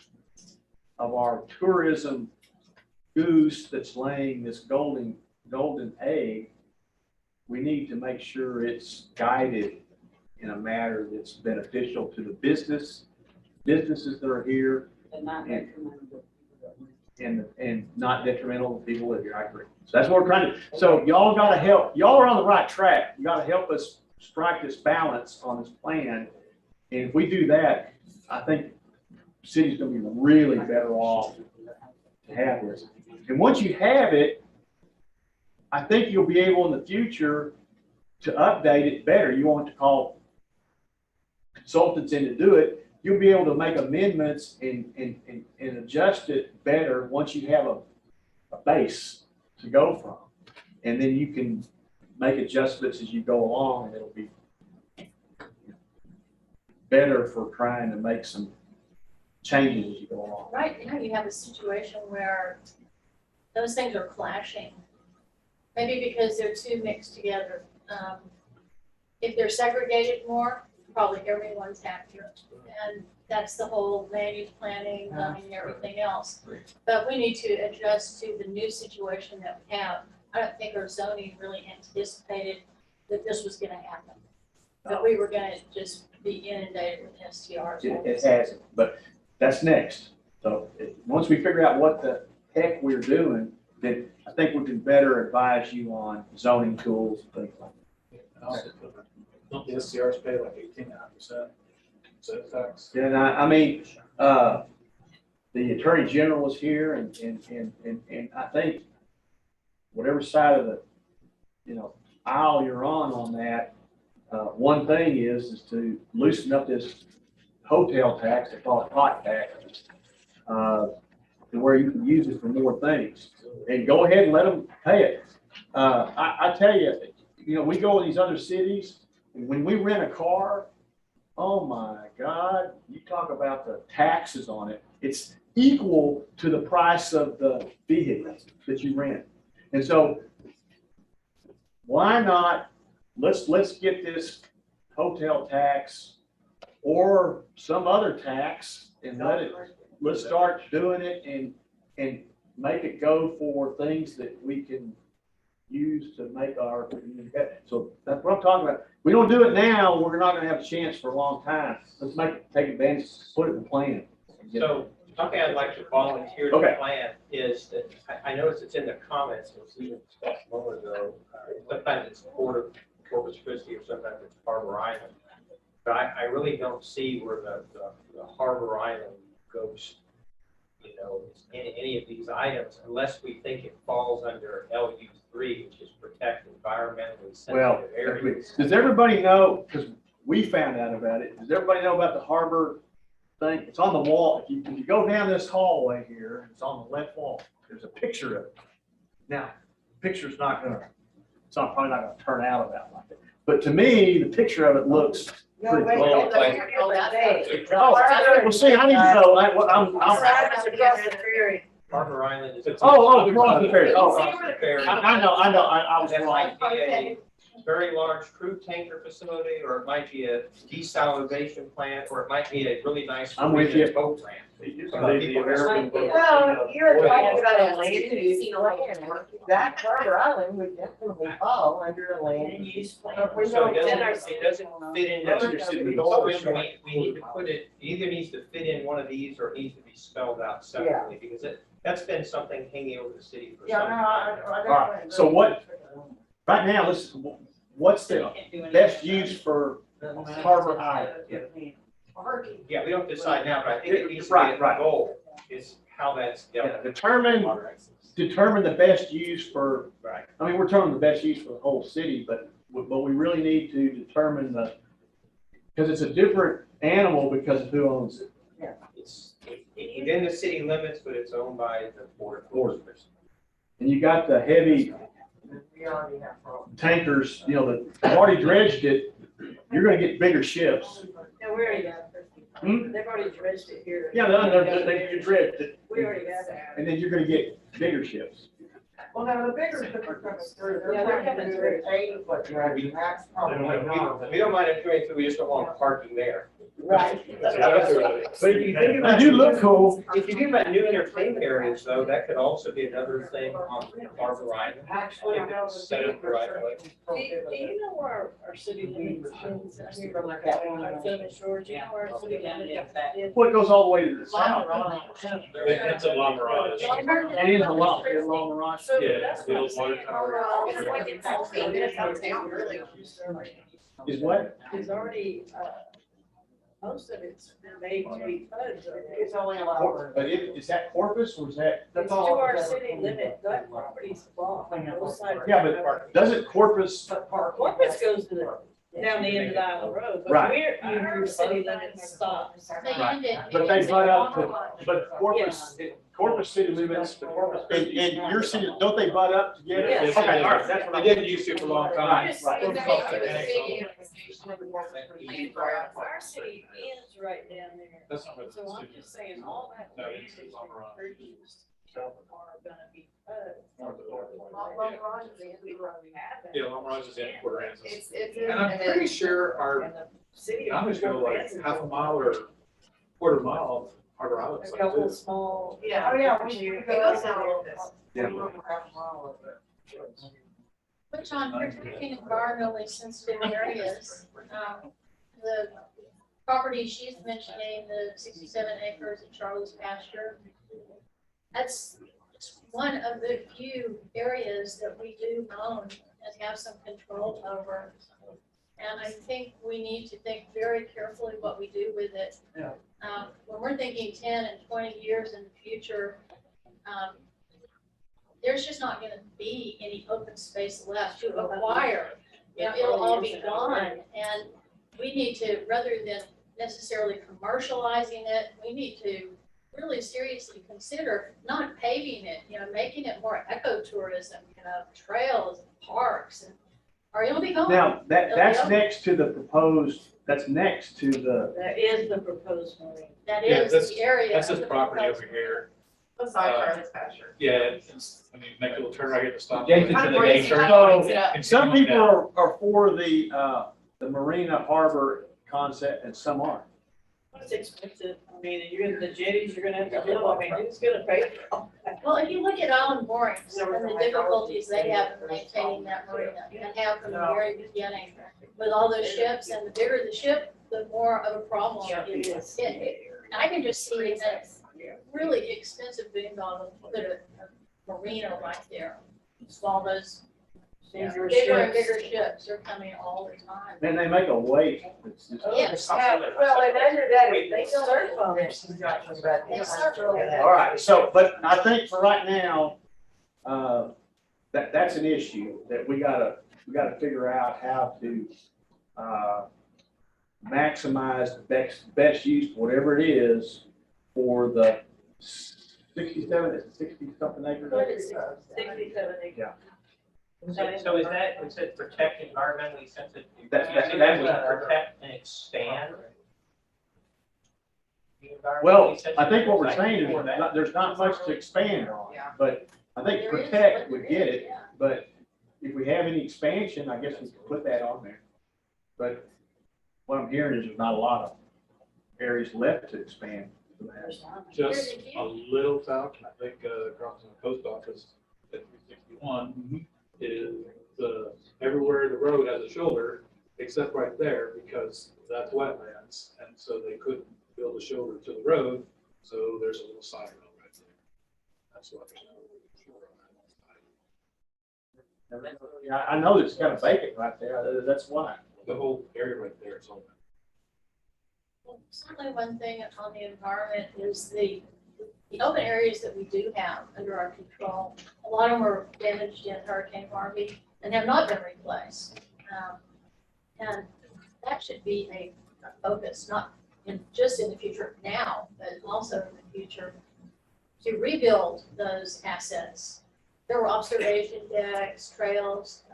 of our tourism goose that's laying this golden egg. We need to make sure it's guided in a manner that's beneficial to the businesses that are here. And not And not detrimental to people that here. I agree. So that's what we're trying to do. So y'all gotta help. Y'all are on the right track. You gotta help us strike this balance on this plan. And if we do that, I think the city's gonna be really better off to have this. And once you have it, I think you'll be able in the future to update it better. You won't have to call consultants in to do it. You'll be able to make amendments and adjust it better once you have a base to go from. And then you can make adjustments as you go along, and it'll be better for trying to make some changes as you go along. Right now, you have a situation where those things are clashing. Maybe because they're too mixed together. If they're segregated more, probably everyone's happier. And that's the whole land use planning, and everything else. But we need to adjust to the new situation that we have. I don't think our zoning really anticipated that this was gonna happen. That we were gonna just be inundated with STRs. It hasn't, but that's next. So once we figure out what the heck we're doing, then I think we can better advise you on zoning tools and things like that. And also, don't the SCRs pay like 18.5% sales tax? And I mean, the Attorney General is here, and I think whatever side of the, aisle you're on that, one thing is to loosen up this hotel tax, they call it hot tax, to where you can use it for more things. And go ahead and let them pay it. I tell you, we go in these other cities, and when we rent a car, oh my God, you talk about the taxes on it. It's equal to the price of the vehicle that you rent. And so why not, let's get this hotel tax or some other tax and let's start doing it and make it go for things that we can use to make our community better. So that's what I'm talking about. We don't do it now, we're not gonna have a chance for a long time. Let's take advantage, put it in the plan. So something I'd like to volunteer to plan is that, I noticed it's in the comments, it was even discussed a moment ago. Sometimes it's Port of Corpus Christi or sometimes it's Harbor Island. But I really don't see where the Harbor Island goes, in any of these items, unless we think it falls under LU3, which is protect environmentally sensitive areas. Does everybody know, because we found out about it, does everybody know about the harbor thing? It's on the wall. If you go down this hallway here, it's on the left wall. There's a picture of it. Now, the picture's probably not gonna turn out about like it. But to me, the picture of it looks pretty cool. Well, see, I need to know, Harbor Island is. across the ferry. I know, I was That wrong. might be a very large crude tanker facility, or it might be a desalination plant, or it might be a really nice. I'm with you. Boat ramp. Well, you're talking about a land use plan. That Harbor Island would definitely fall under a land use plan. If we So don't it set doesn't fit in. We need to put it, either needs to fit in one of these or it needs to be spelled out separately, because that's been something hanging over the city for some time. All right, so right now, what's the best use for Harbor Island? Yeah, we don't decide now, but I think it needs to be a goal, is how that's dealt with. Determine the best use for, I mean, we're determining the best use for the whole city, but we really need to determine because it's a different animal because of who owns it. It's within the city limits, but it's owned by the Port of Corpus Christi. And you got the heavy tankers, that have already dredged it. You're gonna get bigger ships. No, we already got it. They've already dredged it here. Yeah, you dredged it. We already got that. And then you're gonna get bigger ships. Well, now the bigger ships are coming through. Yeah, they're coming through. 80-foot dredge, that's probably not. We don't mind it doing through, we just don't want parking there. Right. But if you think about. They do look cool. If you think about new entertainment areas, though, that could also be another thing on Harbor Island. Actually, If it's set up the right way. Do you know where our city limits is? I mean, from like Southern Shores, you know where our city limits is? Well, it goes all the way to the south. It's a long mirage. It is a long mirage. So Yeah, that's the what old water tower. It's like it's 15 minutes out of town, really. Is what? It's already, most of it's made to be flooded. It's only allowed. But is that Corpus or is that? It's to our city limit, that property's blocked on both sides. Yeah, but doesn't Corpus? Corpus goes to down the end of the Island Road, but Right. our city limit stops. But they butt up but Corpus city limits, and your city, don't they butt up together? Yes. Okay, all right, that's what I They didn't use to for a long time. Our city ends right down there. That's not what. So I'm just saying, all that. No, land it's is Long Mirage. produced are gonna be, Yeah, Long Mirage is in Aransas. It's And I'm pretty sure our, and the city. I'm just going like half a mile or quarter mile of Harbor Island. A couple small. Yeah. Oh, yeah, we It goes down like this. Yeah. Which on protecting environmentally sensitive areas, the property she's mentioning, the 67 acres at Charlie's pasture, that's one of the few areas that we do own and have some control over. And I think we need to think very carefully what we do with it. Yeah. When we're thinking 10 and 20 years in the future, there's just not gonna be any open space left to acquire. It'll all be gone, and we need to, rather than necessarily commercializing it, we need to really seriously consider not paving it, making it more ecotourism, trails, and parks, and, or it'll be gone. Now, that's next to the proposed, that's next to the. That is the proposed marine. That Yeah, is the area. That's of this the property proposed- over here. Beside Charlie's pasture. Yeah, it's, I mean, make a little turn right here to stop. Adjacent Kind to of the crazy nature. how he brings it up. And some people are for the Marina Harbor concept and some aren't. It's expensive. I mean, you're in the jetties, you're gonna have to do, I mean, who's gonna pay for all that? Well, if you look at Island Moorings and the difficulties they have in maintaining that marina, and have from the very beginning, with all those ships, and the bigger the ship, the more of a problem it is. I can just see that really expensive boondoggle, put a marina right there. All those bigger and bigger ships are coming all the time. Then they make a weight. It's just- Yes. Well, and under that, if they surf on it, she's talking about. They surf on it. All right, so, but I think for right now, that's an issue that we gotta figure out how to, maximize the best use, whatever it is, for the 60-something acres. 67 acres. Yeah. So is it protect environmentally sensitive? That's Protect and expand? the environmentally Well, sensitive I think what we're sites saying is for that? there's not much to expand on, Yeah. but I think There is, protect but would there get is, it, yeah. but if we have any expansion, I guess we could put that on there. But what I'm hearing is there's not a lot of areas left to expand. Just a little south, I think, across from the post office at 361 is everywhere the road has a shoulder, except right there, because that's wetlands. And so they couldn't build a shoulder to the road, so there's a little side road right there. That's what. Yeah, I know it's kind of vacant right there, that's why. The whole area right there is open. Well, certainly one thing on the environment is the open areas that we do have under our control. A lot of them were damaged in Hurricane Harvey and have not been replaced. And that should be a focus, not just in the future now, but also in the future, to rebuild those assets. There were observation decks, trails,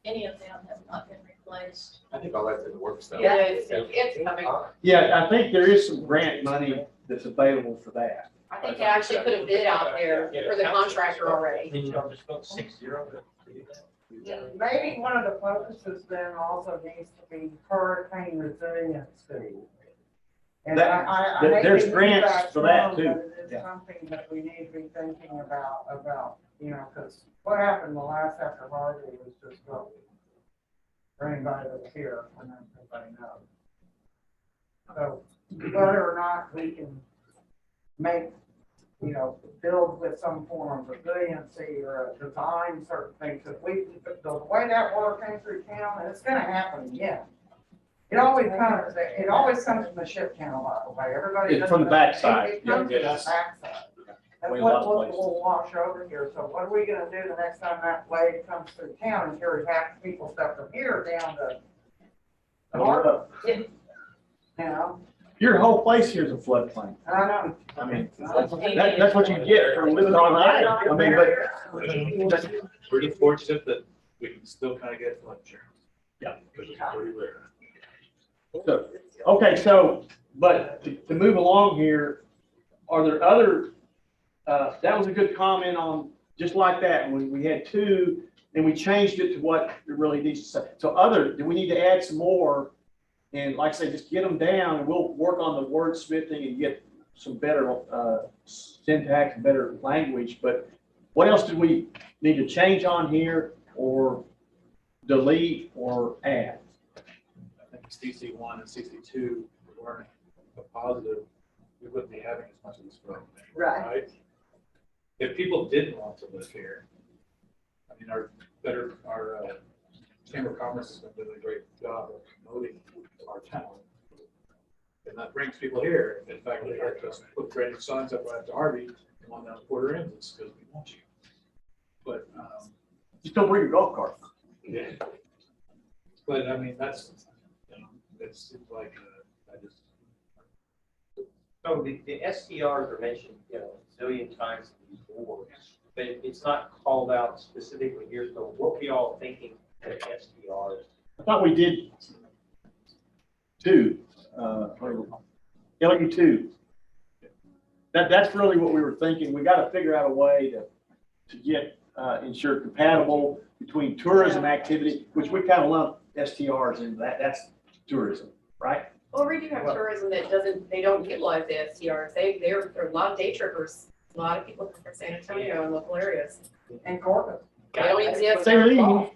any of them have not been replaced. I think all that's in the works though. Yeah, it's coming. Yeah, I think there is some grant money that's available for that. I think they actually put a bid out there for the contractor already. Didn't you just go 6-0? Maybe one of the focuses then also needs to be hurricane resiliency. And That- I hate to there's use grants that for that, term, too. but it is something that we need to be thinking about, because what happened the last after Harvey was just go. For anybody that's here, and everybody knows. So whether or not we can make, build with some form of resiliency or design certain things, if the way that water came through town, and it's gonna happen again. It always comes from the ship channel, by the way, everybody. It's from the backside. It comes from the Yes. backside. That's Way what lots of will wash over here, so what are we gonna do the next time that wave comes through town and carry half the people stuff from here down to the harbor? Your whole place here is a floodplain. I know. I mean, that's what you get for living on an island. I mean, but Pretty fortunate that we can still kind of get flood insurance. Yeah. Because it's pretty rare. So, okay, but to move along here, are there other, that was a good comment on, just like that, when we had two, and we changed it to what it really needs to say. So do we need to add some more? And like I say, just get them down, and we'll work on the wordsmithing and get some better syntax and better language. But what else do we need to change on here, or delete, or add? I think CC1 and CC2 weren't a positive, we wouldn't be having as much of this growth. Right. If people didn't want to live here, I mean, our Chamber of Commerce has been doing a great job of promoting our town. And that brings people here. In fact, they had us put brand new signs up right after Harvey, and on down Porter Inn, it's because we want you. But, You still bring your golf cart. yeah. But I mean, that's, it's like, I just. So the STRs are mentioned, a zillion times before, but it's not called out specifically here. So what were y'all thinking for STRs? I thought we did two, LU2. That's really what we were thinking. We got to figure out a way to get ensure compatible between tourism activity, which we kind of lump STRs in that. That's tourism, right? Well, we do have tourism that they don't utilize the STRs. There are a lot of day trippers, a lot of people from San Antonio and local areas. And Corpus. They don't even see us. They leave.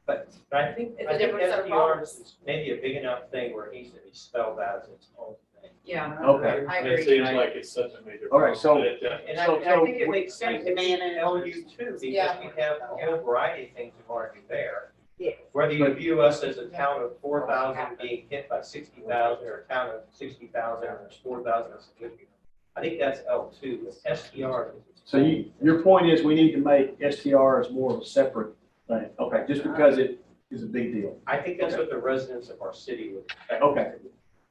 But I think, It's a different set of SDRs problems. is maybe a big enough thing where it needs to be spelled out as its own thing. Yeah, Okay. I It agree. seems like it's such a major. All right, so- problem, but it, And So- I think it makes sense to Man, man and LU too, because we Yeah. have a whole variety of things we've already there. Yeah. Whether you view us as a town of 4,000 being hit by 60,000 or a town of 60,000 or 4,000 or 60,000. I think that's L2, but STR. So your point is we need to make STRs more of a separate thing, okay, just because it is a big deal. I think that's what the residents of our city would expect. Okay.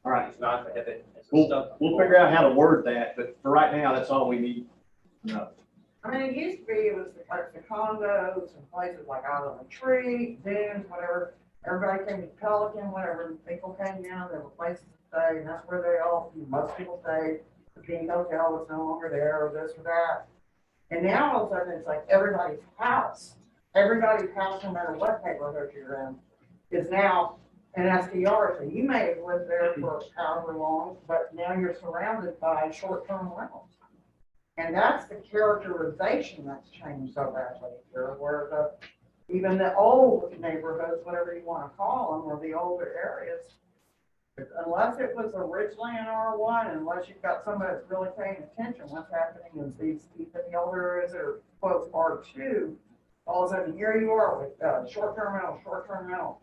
All right. It's not to have it as a We'll stuff. figure out how to word that, but for right now, that's all we need. No. I mean, it used to be, it was like the condos and places like Island of Tree, Dunes, whatever. Everybody came to Pelican, whatever, people came down, there were places to stay, and that's where most people stayed. The King Hotel was no longer there, or this or that. And now all of a sudden, it's like everybody's house, no matter what neighborhood you're in, is now an SDR. So you may have lived there for however long, but now you're surrounded by short-term rentals. And that's the characterization that's changed so badly here, where even the old neighborhoods, whatever you want to call them, or the older areas, unless it was a Ridgeland R1, unless you've got somebody that's really paying attention, what's happening is these, even the older areas that are quote R2, all of a sudden here you are with short-term rental.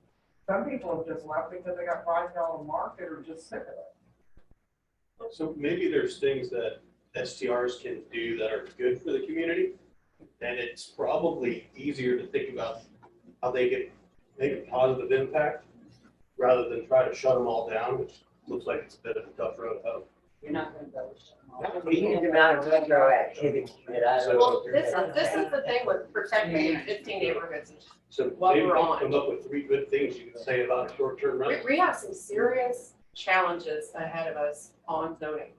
Some people have just left because they got priced out of the market or just sick of it. So maybe there's things that STRs can do that are good for the community. And it's probably easier to think about how they can make a positive impact rather than try to shut them all down, which looks like it's a bit of a tough road home. You're not gonna go. Huge amount of retroactivity that I don't. Well, this is the thing with protecting existing neighborhoods. So While maybe we're we on. can come up with 3 good things you can say about a short-term rental. We have some serious challenges ahead of us on zoning.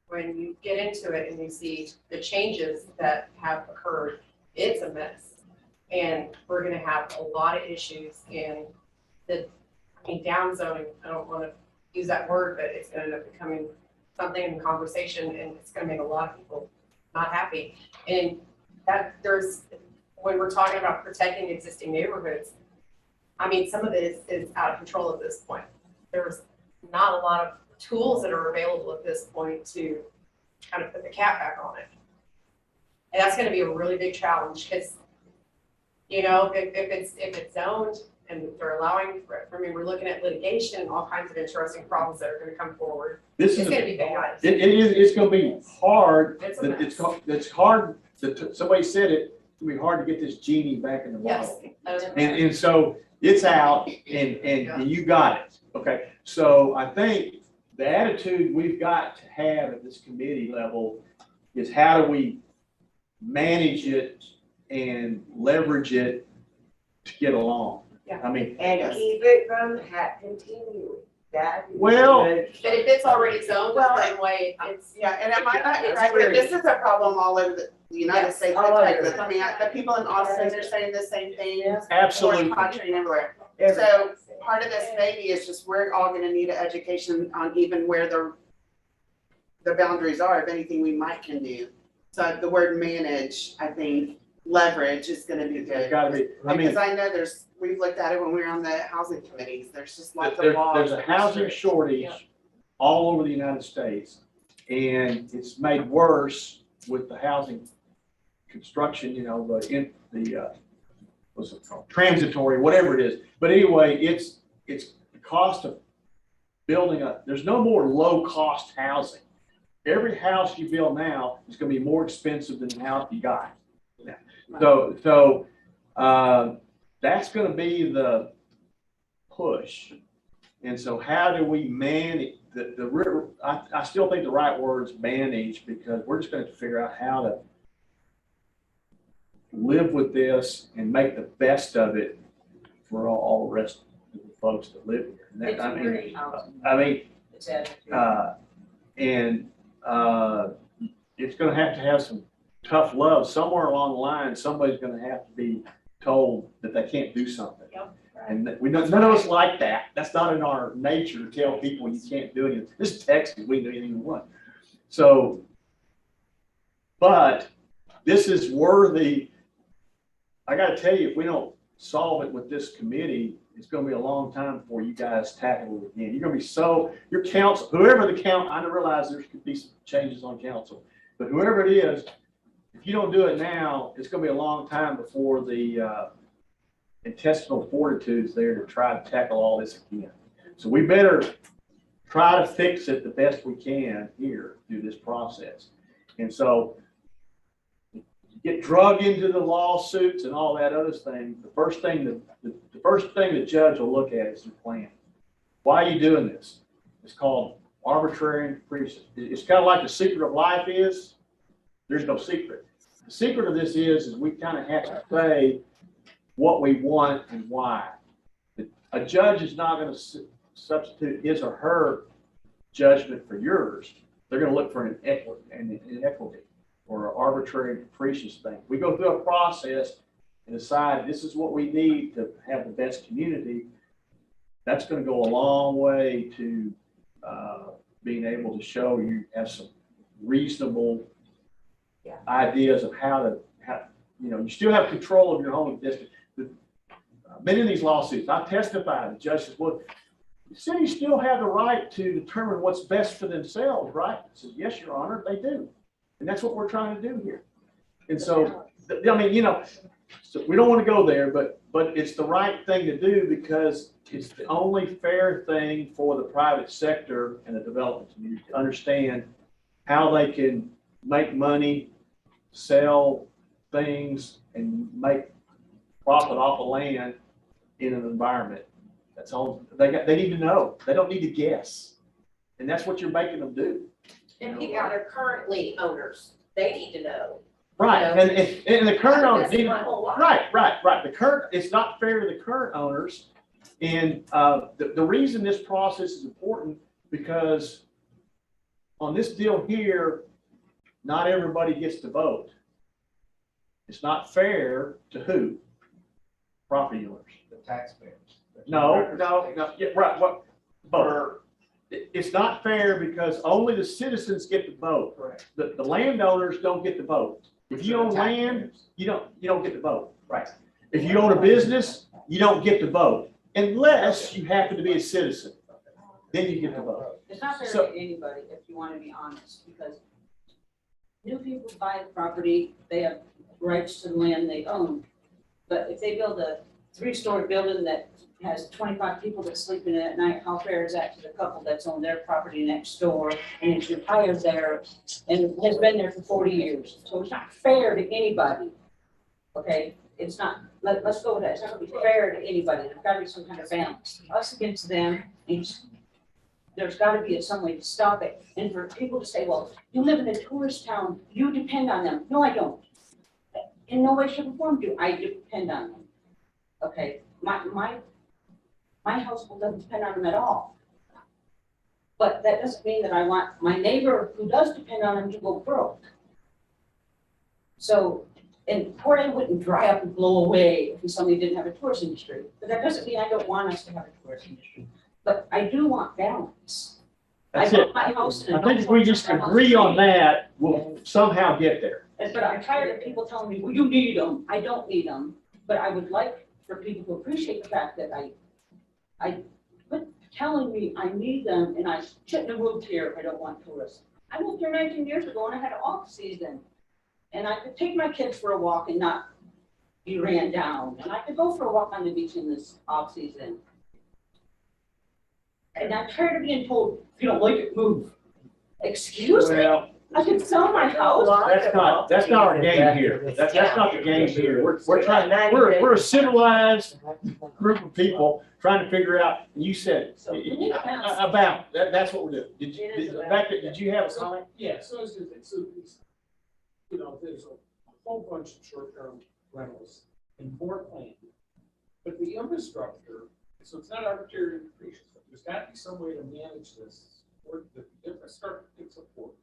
When you get into it and you see the changes that have occurred, it's a mess. And we're gonna have a lot of issues in down zoning. I don't wanna use that word, but it's gonna end up becoming something in conversation, and it's gonna make a lot of people not happy. And when we're talking about protecting existing neighborhoods, I mean, some of it is out of control at this point. There's not a lot of tools that are available at this point to kind of put the cap back on it. And that's gonna be a really big challenge, because, if it's zoned and they're allowing, we're looking at litigation and all kinds of interesting problems that are gonna come forward. It's gonna be big guys. It's gonna be hard, It's a mess. it's hard, somebody said it's gonna be hard to get this genie back in the Yes. bottle. And so it's out and you got it, okay? So I think the attitude we've got to have at this committee level is how do we manage it and leverage it to get along? Yeah. I mean, And keep it from continuing. That is Well- good. But if it's already zoned the same way, it's. Yeah, and am I not It's correct, that this is a problem all over the United Yes, States, all over. Texas, I mean, the people in Austin, they're saying the same thing. absolutely. Orange Country and everywhere. Every- So part of this maybe is just we're all gonna need an education on even where the boundaries are of anything we can do. So the word manage, I think, leverage is gonna be It's good. gotta be, I mean, Because I know we've looked at it when we were on the housing committees, there's just lots of there's laws. a that housing restrict. shortage all over the United States. And it's made worse with the housing construction, what's it called, transitory, whatever it is. But anyway, it's the cost of building there's no more low-cost housing. Every house you build now is gonna be more expensive than the house you got. So that's gonna be the push. And so how do we manage I still think the right word is manage, because we're just gonna have to figure out how to live with this and make the best of it for all the rest of the folks that live here. And that- it's gonna have some tough love. Somewhere along the line, somebody's gonna have to be told that they can't do something. And none of us like that. That's not in our nature to tell people you can't do anything. This text is we can do anything we want. So, but this is worthy. I gotta tell you, if we don't solve it with this committee, it's gonna be a long time before you guys tackle it again. You're gonna be your council, whoever the I didn't realize there could be some changes on council, but whoever it is, if you don't do it now, it's gonna be a long time before the intestinal fortitude is there to try to tackle all this again. So we better try to fix it the best we can here through this process. And so you get drug into the lawsuits and all that other thing. The first thing the judge will look at is your plan. Why are you doing this? It's called arbitrary and capricious. It's kind of like the secret of life is. There's no secret. The secret of this is we kind of have to say what we want and why. A judge is not going to substitute his or her judgment for yours. They're going to look for an inequity or an arbitrary and capricious thing. We go through a process and decide this is what we need to have the best community. That's going to go a long way to being able to show you have some reasonable ideas of how you still have control of your home district. Many of these lawsuits, I testified, the judge says, well, the city still have the right to determine what's best for themselves, right? I said, yes, Your Honor, they do. And that's what we're trying to do here. And so, I mean, so we don't want to go there, but it's the right thing to do because it's the only fair thing for the private sector and the development community to understand how they can make money, sell things, and make profit off of land in an environment. That's all they need to know. They don't need to guess. And that's what you're making them do. And people that are currently owners, they need to know. Right, and the current owners need, right. The current, it's not fair to the current owners. And the reason this process is important because on this deal here, not everybody gets to vote. It's not fair to who? Property owners. The taxpayers. No, yeah, right, but it's not fair because only the citizens get to vote. Correct. The landowners don't get to vote. If you own land, you don't get to vote. Right. If you own a business, you don't get to vote unless you happen to be a citizen. Then you get to vote. It's not fair So- to anybody, if you want to be honest, because new people buy the property, they have rights to the land they own. But if they build a 3-story building that has 25 people that sleep in it at night, how fair is that to the couple that's on their property next door and is retired there and has been there for 40 years? So it's not fair to anybody, okay? It's not, let's go with that. It's not gonna be fair to anybody. There's gotta be some kind of balance. Us against them, and there's gotta be some way to stop it. And for people to say, well, you live in a tourist town, you depend on them. No, I don't. In no way, shape, or form do I depend on them. Okay, my household doesn't depend on them at all. But that doesn't mean that I want my neighbor who does depend on them to go broke. So, and Portland wouldn't dry up and blow away if somebody didn't have a tourist industry. But that doesn't mean I don't want us to have a tourist industry. But I do want balance. That's I it. built my house and I think if we just agree on that, we'll somehow get there. But I'm tired of people telling me, well, you need them. I don't need them. But I would like for people to appreciate the fact that I quit telling me I need them and I shouldn't have moved here if I don't want tourists. I moved here 19 years ago and I had an off season. And I could take my kids for a walk and not be ran down. And I could go for a walk on the beach in this off season. And I'm tired of being told, if you don't like it, move. Excuse me? Well, I could sell my house. that's not our game here. That's not the game here. We're trying, we're a civilized group of people trying to figure out, you said, about, that's what we're doing. Did you have a comment? Yeah, so it's, there's a whole bunch of short-term rentals in Portland. But the infrastructure, so it's not arbitrary and capricious, but there's got to be some way to manage this, or the infrastructure can support.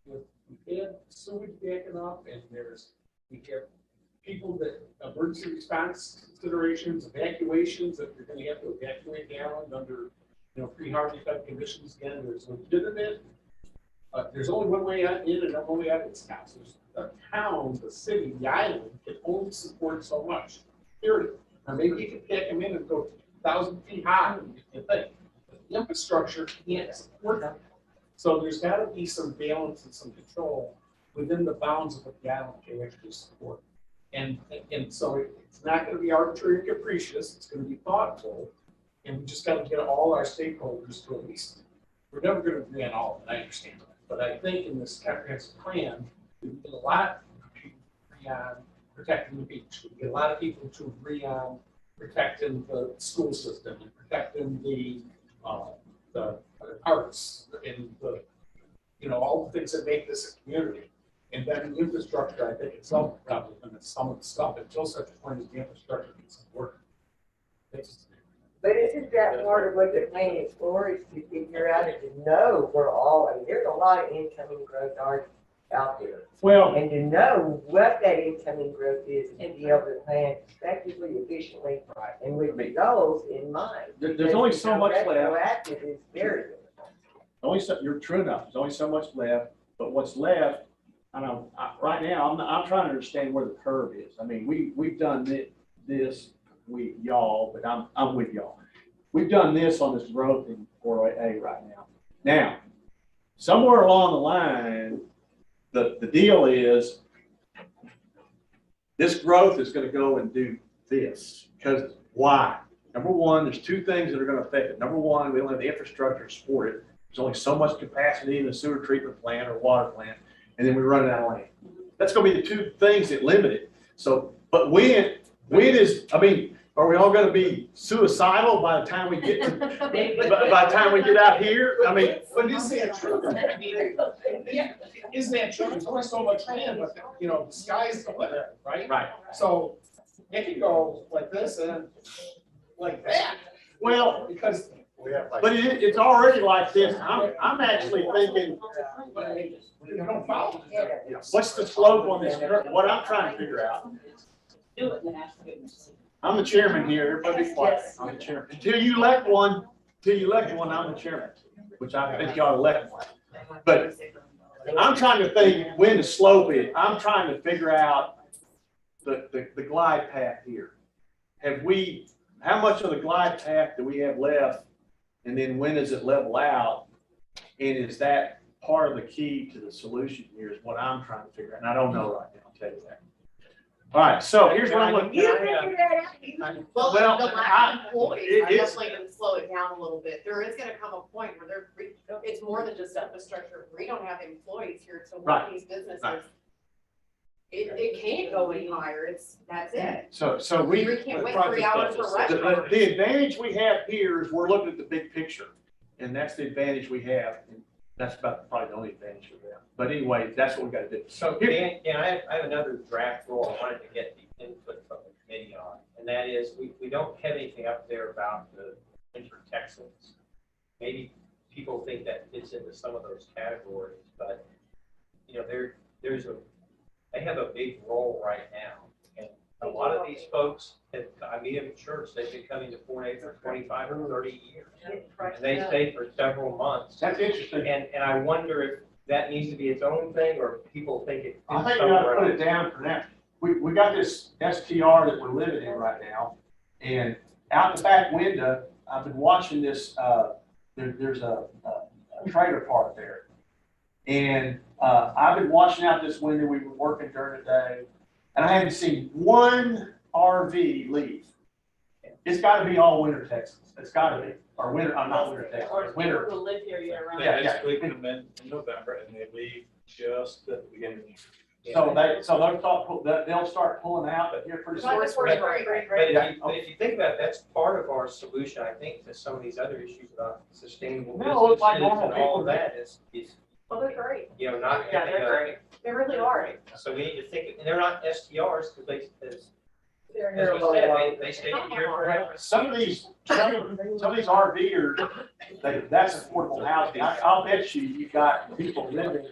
We've had sewage backing up and we have people that, emergency response considerations, evacuations, that you're gonna have to evacuate Allen under, pre-Harvey type conditions, again, there's legitimate. There's only one way in and one way out of this house. There's the town, the city, the island can only support so much, period. Now, maybe you can pack them in and go 1,000 feet high, you think. The infrastructure can't support that. So there's gotta be some balance and some control within the bounds of what the island can actually support. And so it's not gonna be arbitrary and capricious, it's gonna be thoughtful. And we just gotta get all our stakeholders to at least, we're never gonna agree on all of it, I understand that. But I think in this comprehensive plan, we get a lot of people to agree on protecting the beach. We get a lot of people to agree on protecting the school system and protecting the arts and all the things that make this a community. And then the infrastructure, I think itself probably limits some of the stuff until such a point as the infrastructure can support it. But isn't that part of what the plan is for, is to figure out and to know we're all, I mean, there's a lot of incoming growth out there. Well, And to know what that incoming growth is and be able to plan effectively, efficiently, and with the goals in mind. there's only so much left. Proactive is very good. You're true enough. There's only so much left, but what's left, right now, I'm trying to understand where the curve is. I mean, we've done this, y'all, but I'm with y'all. We've done this on this growth in 4A right now. Now, somewhere along the line, the deal is this growth is going to go and do this. Because why? Number one, there's two things that are going to affect it. Number one, we don't have the infrastructure to support it. There's only so much capacity in the sewer treatment plant or water plant, and then we run out of land. That's going to be the two things that limit it. So, but when is, I mean, are we all going to be suicidal by the time we get to, by the time we get out here? I mean, But isn't that true? I mean, yeah, isn't that true? There's only so much land, but the sky's the limit, right? right. So it can go like this and like that. Well, Because but it's already like this. I'm actually thinking, you don't follow. what's the slope on this? What I'm trying to figure out. Do it and ask goodness. I'm the chairman here. Everybody be quiet. I'm the chairman. Until you elect one, I'm the chairman, which I think y'all elect one. But I'm trying to think when the slope is. I'm trying to figure out the glide path here. How much of the glide path do we have left? And then when does it level out? And is that part of the key to the solution here is what I'm trying to figure out. And I don't know right now, I'll tell you that. All right, so here's what I'm looking at. Well, Well, the lack of employees, it I'm is- definitely gonna slow it down a little bit. There is gonna come a point where it's more than just infrastructure. We don't have employees here to Right. run these businesses. Right. It can't go any higher. That's it. So we can't wait 3 hours for lunch. the advantage we have here is we're looking at the big picture. And that's the advantage we have. And that's about probably the only advantage we have. But anyway, that's what we gotta do. So Dan, I have another draft rule I wanted to get the input from the committee on, and that is we don't have anything up there about the inter-Texans. Maybe people think that fits into some of those categories, but they have a big role right now. And a lot of these folks I meet them in church, they've been coming to Fort Hays for 25 or 30 years. And they stay for several months. That's interesting. And I wonder if that needs to be its own thing, or people think it I fits think you gotta somewhere put else. it down for now. We got this STR that we're living in right now. And out the back window, I've been watching this, there's a trailer park there. And I've been watching out this window. We've been working during the day. And I haven't seen one RV leave. It's gotta be all winter Texans. It's gotta be, or winter, I'm not winter Texans, winter. People who live here year round. They basically come in November and they leave just at the beginning of the year. So they'll start pulling out, but here pretty soon. But if you think about it, that's part of our solution, I think, to some of these other issues about sustainable No, it's like businesses normal and all people. of that is, Well, they're great. not. Yeah, they're great. They really are. So we need to think, and they're not STRs because they're As here a was little said, while. they stayed here forever. Some of these RVers, that's affordable housing. I'll bet you got people living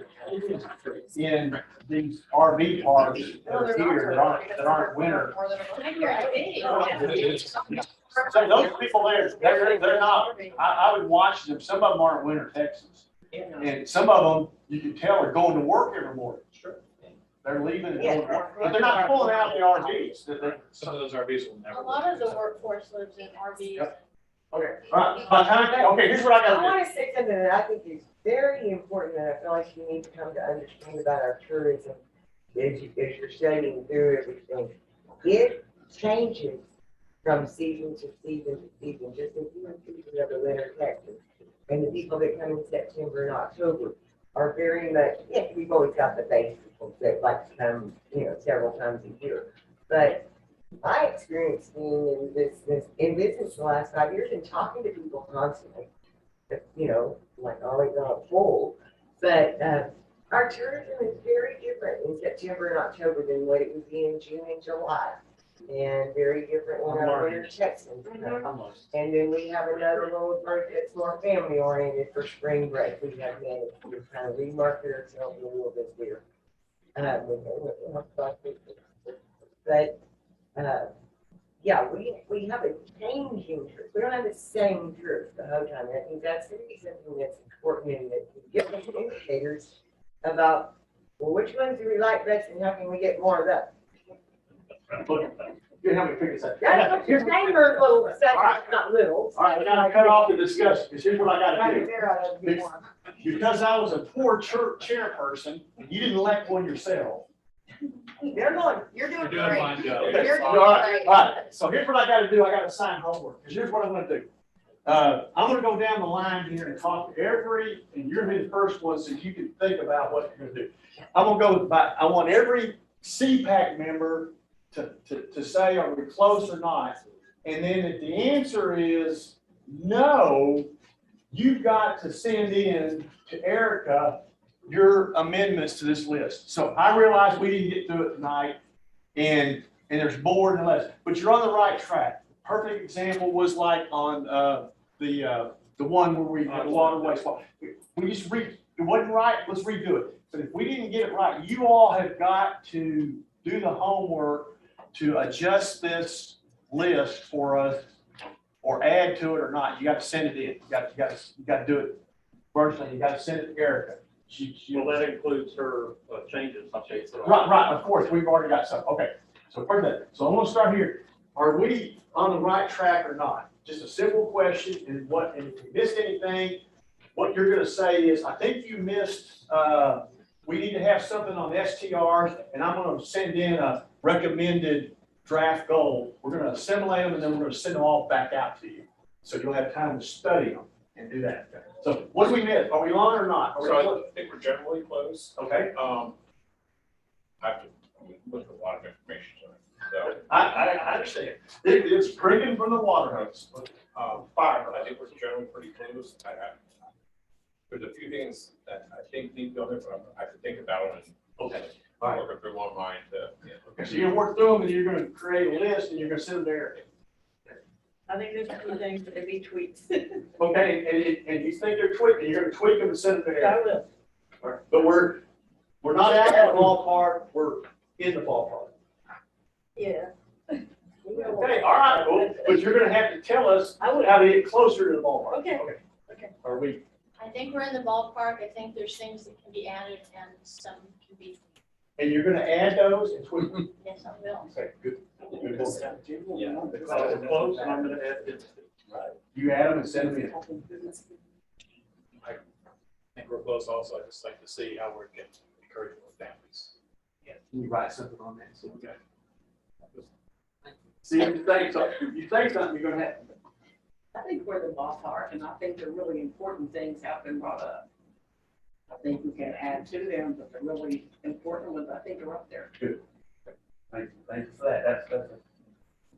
in these RV parks that are here that aren't winter. So those people there, they're not, I would watch them. Some of them aren't winter Texans. And some of them, you can tell, are going to work every morning. Sure. They're leaving and going to work, but they're not pulling out the RVs. Some of those RVs will never. A lot of the workforce lives in RVs. Yep. Okay, right, by the time, okay, here's what I I gotta want to say something that I think is very important that I feel like you need to come to understand about our tourism as you're studying through everything. It changes from season to season to season, just as you and season of the winter Texas. And the people that come in September and October are very much, yeah, we've always got the base people that like to come, several times a year. But my experience being in business the last 5 years and talking to people constantly, like always on full, but our tourism is very different in September and October than what it would be in June and July. And very different when our winter Texans come. And then we have another little break that's more family oriented for spring break. We have managed to kind of remarket ourselves a little bit here. But yeah, we have a changing truth. We don't have the same truth the whole time. And I think that's going to be something that's important in that we get some indicators about, well, which ones do we like best and how can we get more of that? You have me figure this out. That's your neighbor little stuff, Alright. not little. All right, I gotta cut off the discussion, because here's what I gotta Right do. there, I have to be one. Because I was a poor church chairperson, and you didn't elect one yourself. They're going, you're doing You're doing a great. fine job. Okay, You're all doing right, great. all right. So here's what I gotta do, I gotta assign homework, because here's what I'm gonna do. I'm gonna go down the line here and talk to every, and you're gonna be the first one, so you can think about what you're gonna do. I'm gonna go by, I want every CPAC member to say, are we close or not? And then if the answer is no, you've got to send in to Erica your amendments to this list. So I realize we didn't get through it tonight, and there's more than less, but you're on the right track. Perfect example was like on the one where we had the water wastewater. We just it wasn't right, let's redo it. But if we didn't get it right, you all have got to do the homework to adjust this list for us, or add to it or not. You got to send it in. You got to do it. First thing, you got to send it to Erica. Well, that includes her changes. Right, of course, we've already got some. Okay, so first that. So I'm gonna start here. Are we on the right track or not? Just a simple question, and if you missed anything, what you're gonna say is, I think you missed, we need to have something on STRs, and I'm gonna send in a recommended draft goal. We're gonna assimilate them, and then we're gonna send them all back out to you. So you'll have time to study them and do that. So what do we miss? Are we on or not? Are we So close? I think we're generally close. Okay. I have to look at a lot of information on it, so. I understand. It's drinking from the water hose. Fire, but I think we're generally pretty close. There's a few things that I think need to go there, but I have to think about it and. Okay. I'm working through one mind to. Okay, so you're gonna work through them, and you're gonna create a list, and you're gonna send them to Eric. I think there's a few things that be tweaks. Okay, and you think they're tweaking, you're gonna tweak them and send them to I Eric. will. All right. But we're not at the ballpark, we're in the ballpark. Yeah. Okay, all right, well, but you're gonna have to tell us how to get closer to the ballpark. Okay. Okay. Are we? I think we're in the ballpark. I think there's things that can be added and some can be, And you're gonna add those and tweak them? yes, I will. Okay, good. Yeah. We're close, and I'm gonna add it. You add them and send them in. I think we're close also. I just like to see how we're getting encouragement with families. Yeah, can you write something on that? So we got. See, if you think something, you're gonna have. I think we're the ballpark, and I think the really important things have been brought up. I think we can add to them, but the really important ones, I think, are up there. Good. Thank you for that. That's, I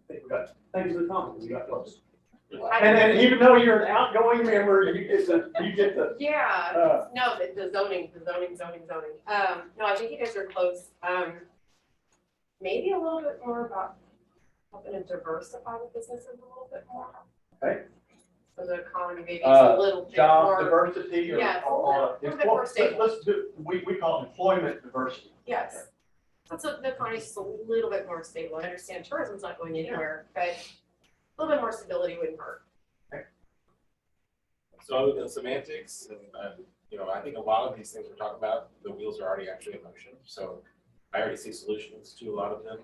think we got, thanks for the compliment, we got close. And then even though you're an outgoing member, you get the. Yeah, no, the zoning. No, I think you guys are close. Maybe a little bit more about helping to diversify the businesses a little bit more. Okay. So the economy maybe is a little bit Job more. diversity or? Yes, a or little bit more stable. Let's do, we call it employment diversity. Yes. So the economy's just a little bit more stable. I understand tourism's not going anywhere, but a little bit more stability wouldn't hurt. So other than semantics, and, I think a lot of these things we're talking about, the wheels are already actually in motion. So I already see solutions to a lot of them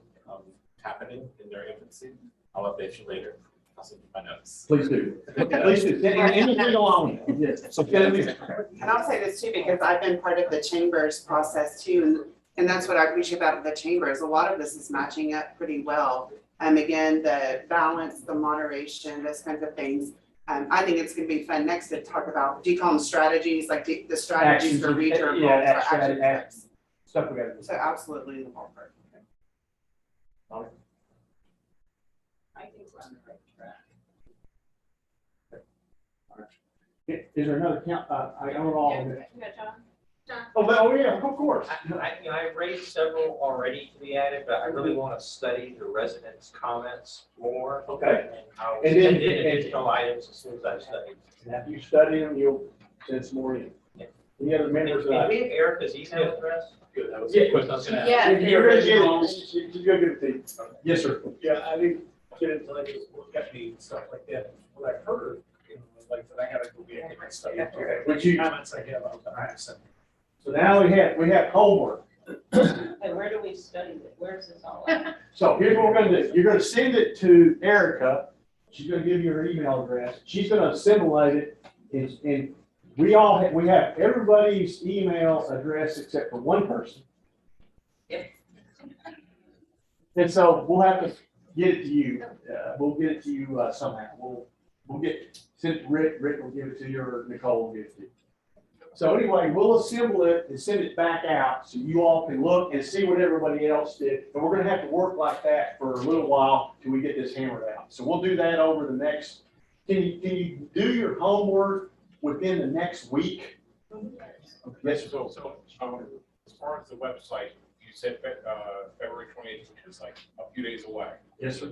happening in their infancy. I'll update you later. I'll send you my notes. Please do. Please do. Anything along. Yes. So get it. And I'll say this too, because I've been part of the chamber's process too, and that's what I appreciate about the chamber is a lot of this is matching up pretty well. Again, the balance, the moderation, those kinds of things. I think it's gonna be fun next to talk about, do you call them strategies, like the strategies for reach or Yeah, action steps? Stuff we got to do. So absolutely in the ballpark. I think we're on the right track. Is there another count? I own all of it. Yeah, John. Oh, yeah, of course. I raised several already to be added, but I really want to study the residents' comments more. Okay. And I'll And send then- in additional items as soon as I study. And after you study them, you'll send some more in. Any other members? Can we have Erica's email address? Good, that was Yeah. the question I was gonna ask. Yeah. You're gonna get it. You're gonna get it. Yes, sir. Yeah, I didn't get into like what got me and stuff like that. What I heard, like, that I gotta go get and get stuff. Okay, which you- Comments I have, I have sent. So now we have homework. And where do we study it? Where's this all at? So here's what we're gonna do. You're gonna send it to Erica. She's gonna give you her email address. She's gonna assimilate it. And we have everybody's email address except for one person. And so we'll have to get it to you. We'll get it to you somehow. We'll send it to Rick. Rick will give it to you, or Nicole will give it to you. So anyway, we'll assemble it and send it back out so you all can look and see what everybody else did. And we're gonna have to work like that for a little while till we get this hammered out. So we'll do that over the next, can you do your homework within the next week? Yes, sir. So, as far as the website, you said, February 28th, which is like a few days away. Yes, sir.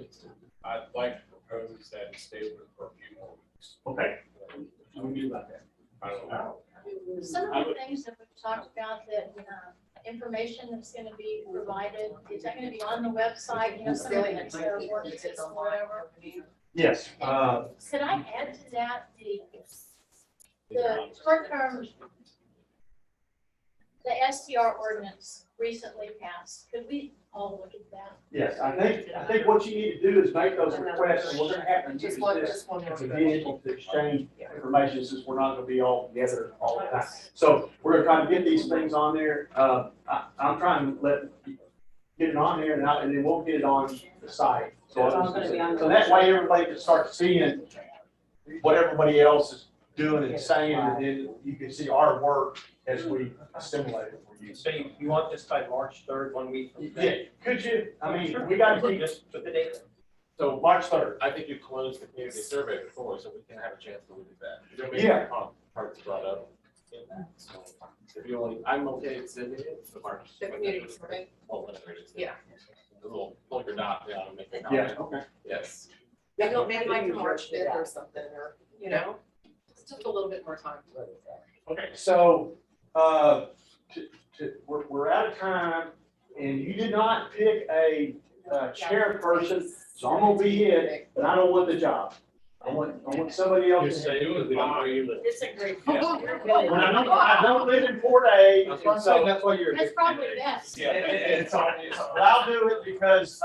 I'd like to propose that it stay open for a few more weeks. Okay. What do you do about that? I don't know. Some of the things that we've talked about, that information that's gonna be provided, is that gonna be on the website, some of the ordinances or whatever? Yes. Could I add to that, the short-term, the STR ordinance recently passed, could we all look at that? Yes, I think what you need to do is make those requests, and we're gonna have to use this to be able to exchange information, since we're not gonna be all together all the time. So we're gonna try to get these things on there. I'm trying to get it on there, and then we'll get it on the site. So that way everybody can start seeing what everybody else is doing and saying, and then you can see our work as we assimilate it for you. So you want this by March 3rd, 1 week from Yeah, today? could you, I mean, Sure. we gotta keep, Just put the date. so March 3rd. I think you closed the community survey before, so we can have a chance to look at that. There'll be Yeah. Parts brought up in that, so if you only, I'm okay with sending it to March. The community survey. Oh, whatever it is. Yeah. A little polka dot down and make a Yeah, comment. okay. Yes. Maybe like March 5th or something, or, it's just a little bit more time. Okay, so, we're out of time, and you did not pick a chairperson, so I'm gonna be it, but I don't want the job. I want somebody else. You say it was the number you live. Disagree. I don't live in Fort A, and so. That's why you're. That's probably best. But I'll do it because,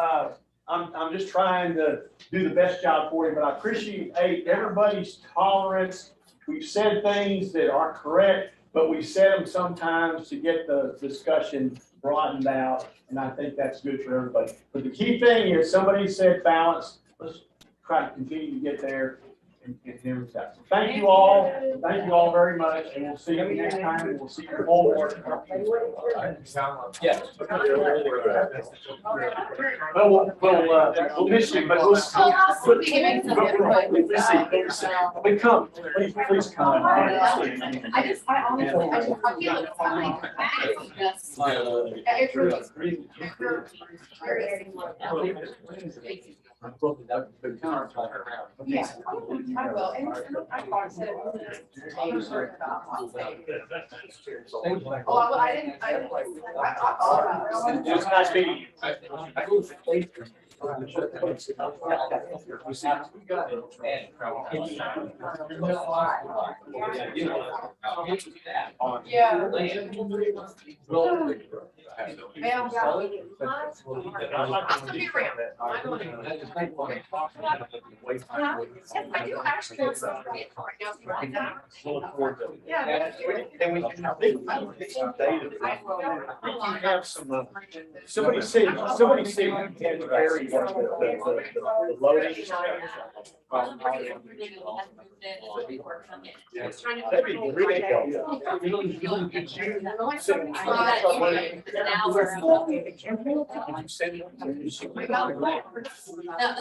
I'm just trying to do the best job for you, but I appreciate everybody's tolerance. We've said things that aren't correct, but we said them sometimes to get the discussion broadened out, and I think that's good for everybody. But the key thing is, somebody said balance, let's try to continue to get there. and him. Thank you all very much, and we'll see you next time, and we'll see you all more. Yeah. Well, we'll miss you, but we'll see. Oh, I'll be giving some input. But come, please come. I honestly, I feel it's fine. Yeah, I will, and I thought said it was. Oh, well, I didn't, I thought about it. Just nice meeting you. Yeah. I do actually have some right now. Yeah. And we can, I think you have some, somebody said we can carry the loading. That'd be really helpful.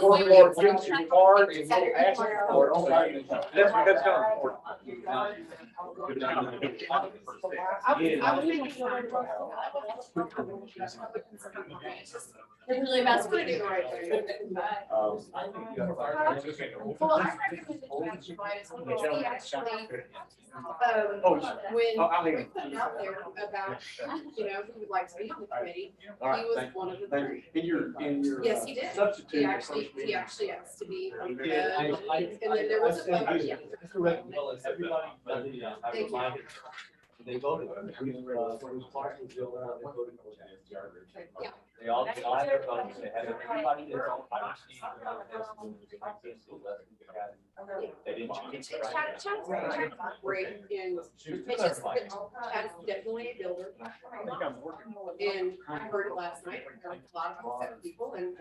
Or give you a card and we'll ask for it. That's kind of important. Really, that's what I do right there. Well, I recommend that you buy it. He actually, when we put it out there about, who would like to be on the committee, he was one of the three. In your. Yes, he did. Substitute. He actually asked to be. And then there was a vote. Yeah. They voted. Yeah. They all had their votes, they had everybody that's on. They didn't change it, right? Chad's great, and it's just, Chad's definitely a builder. And I heard it last night, I heard a lot of upset people, and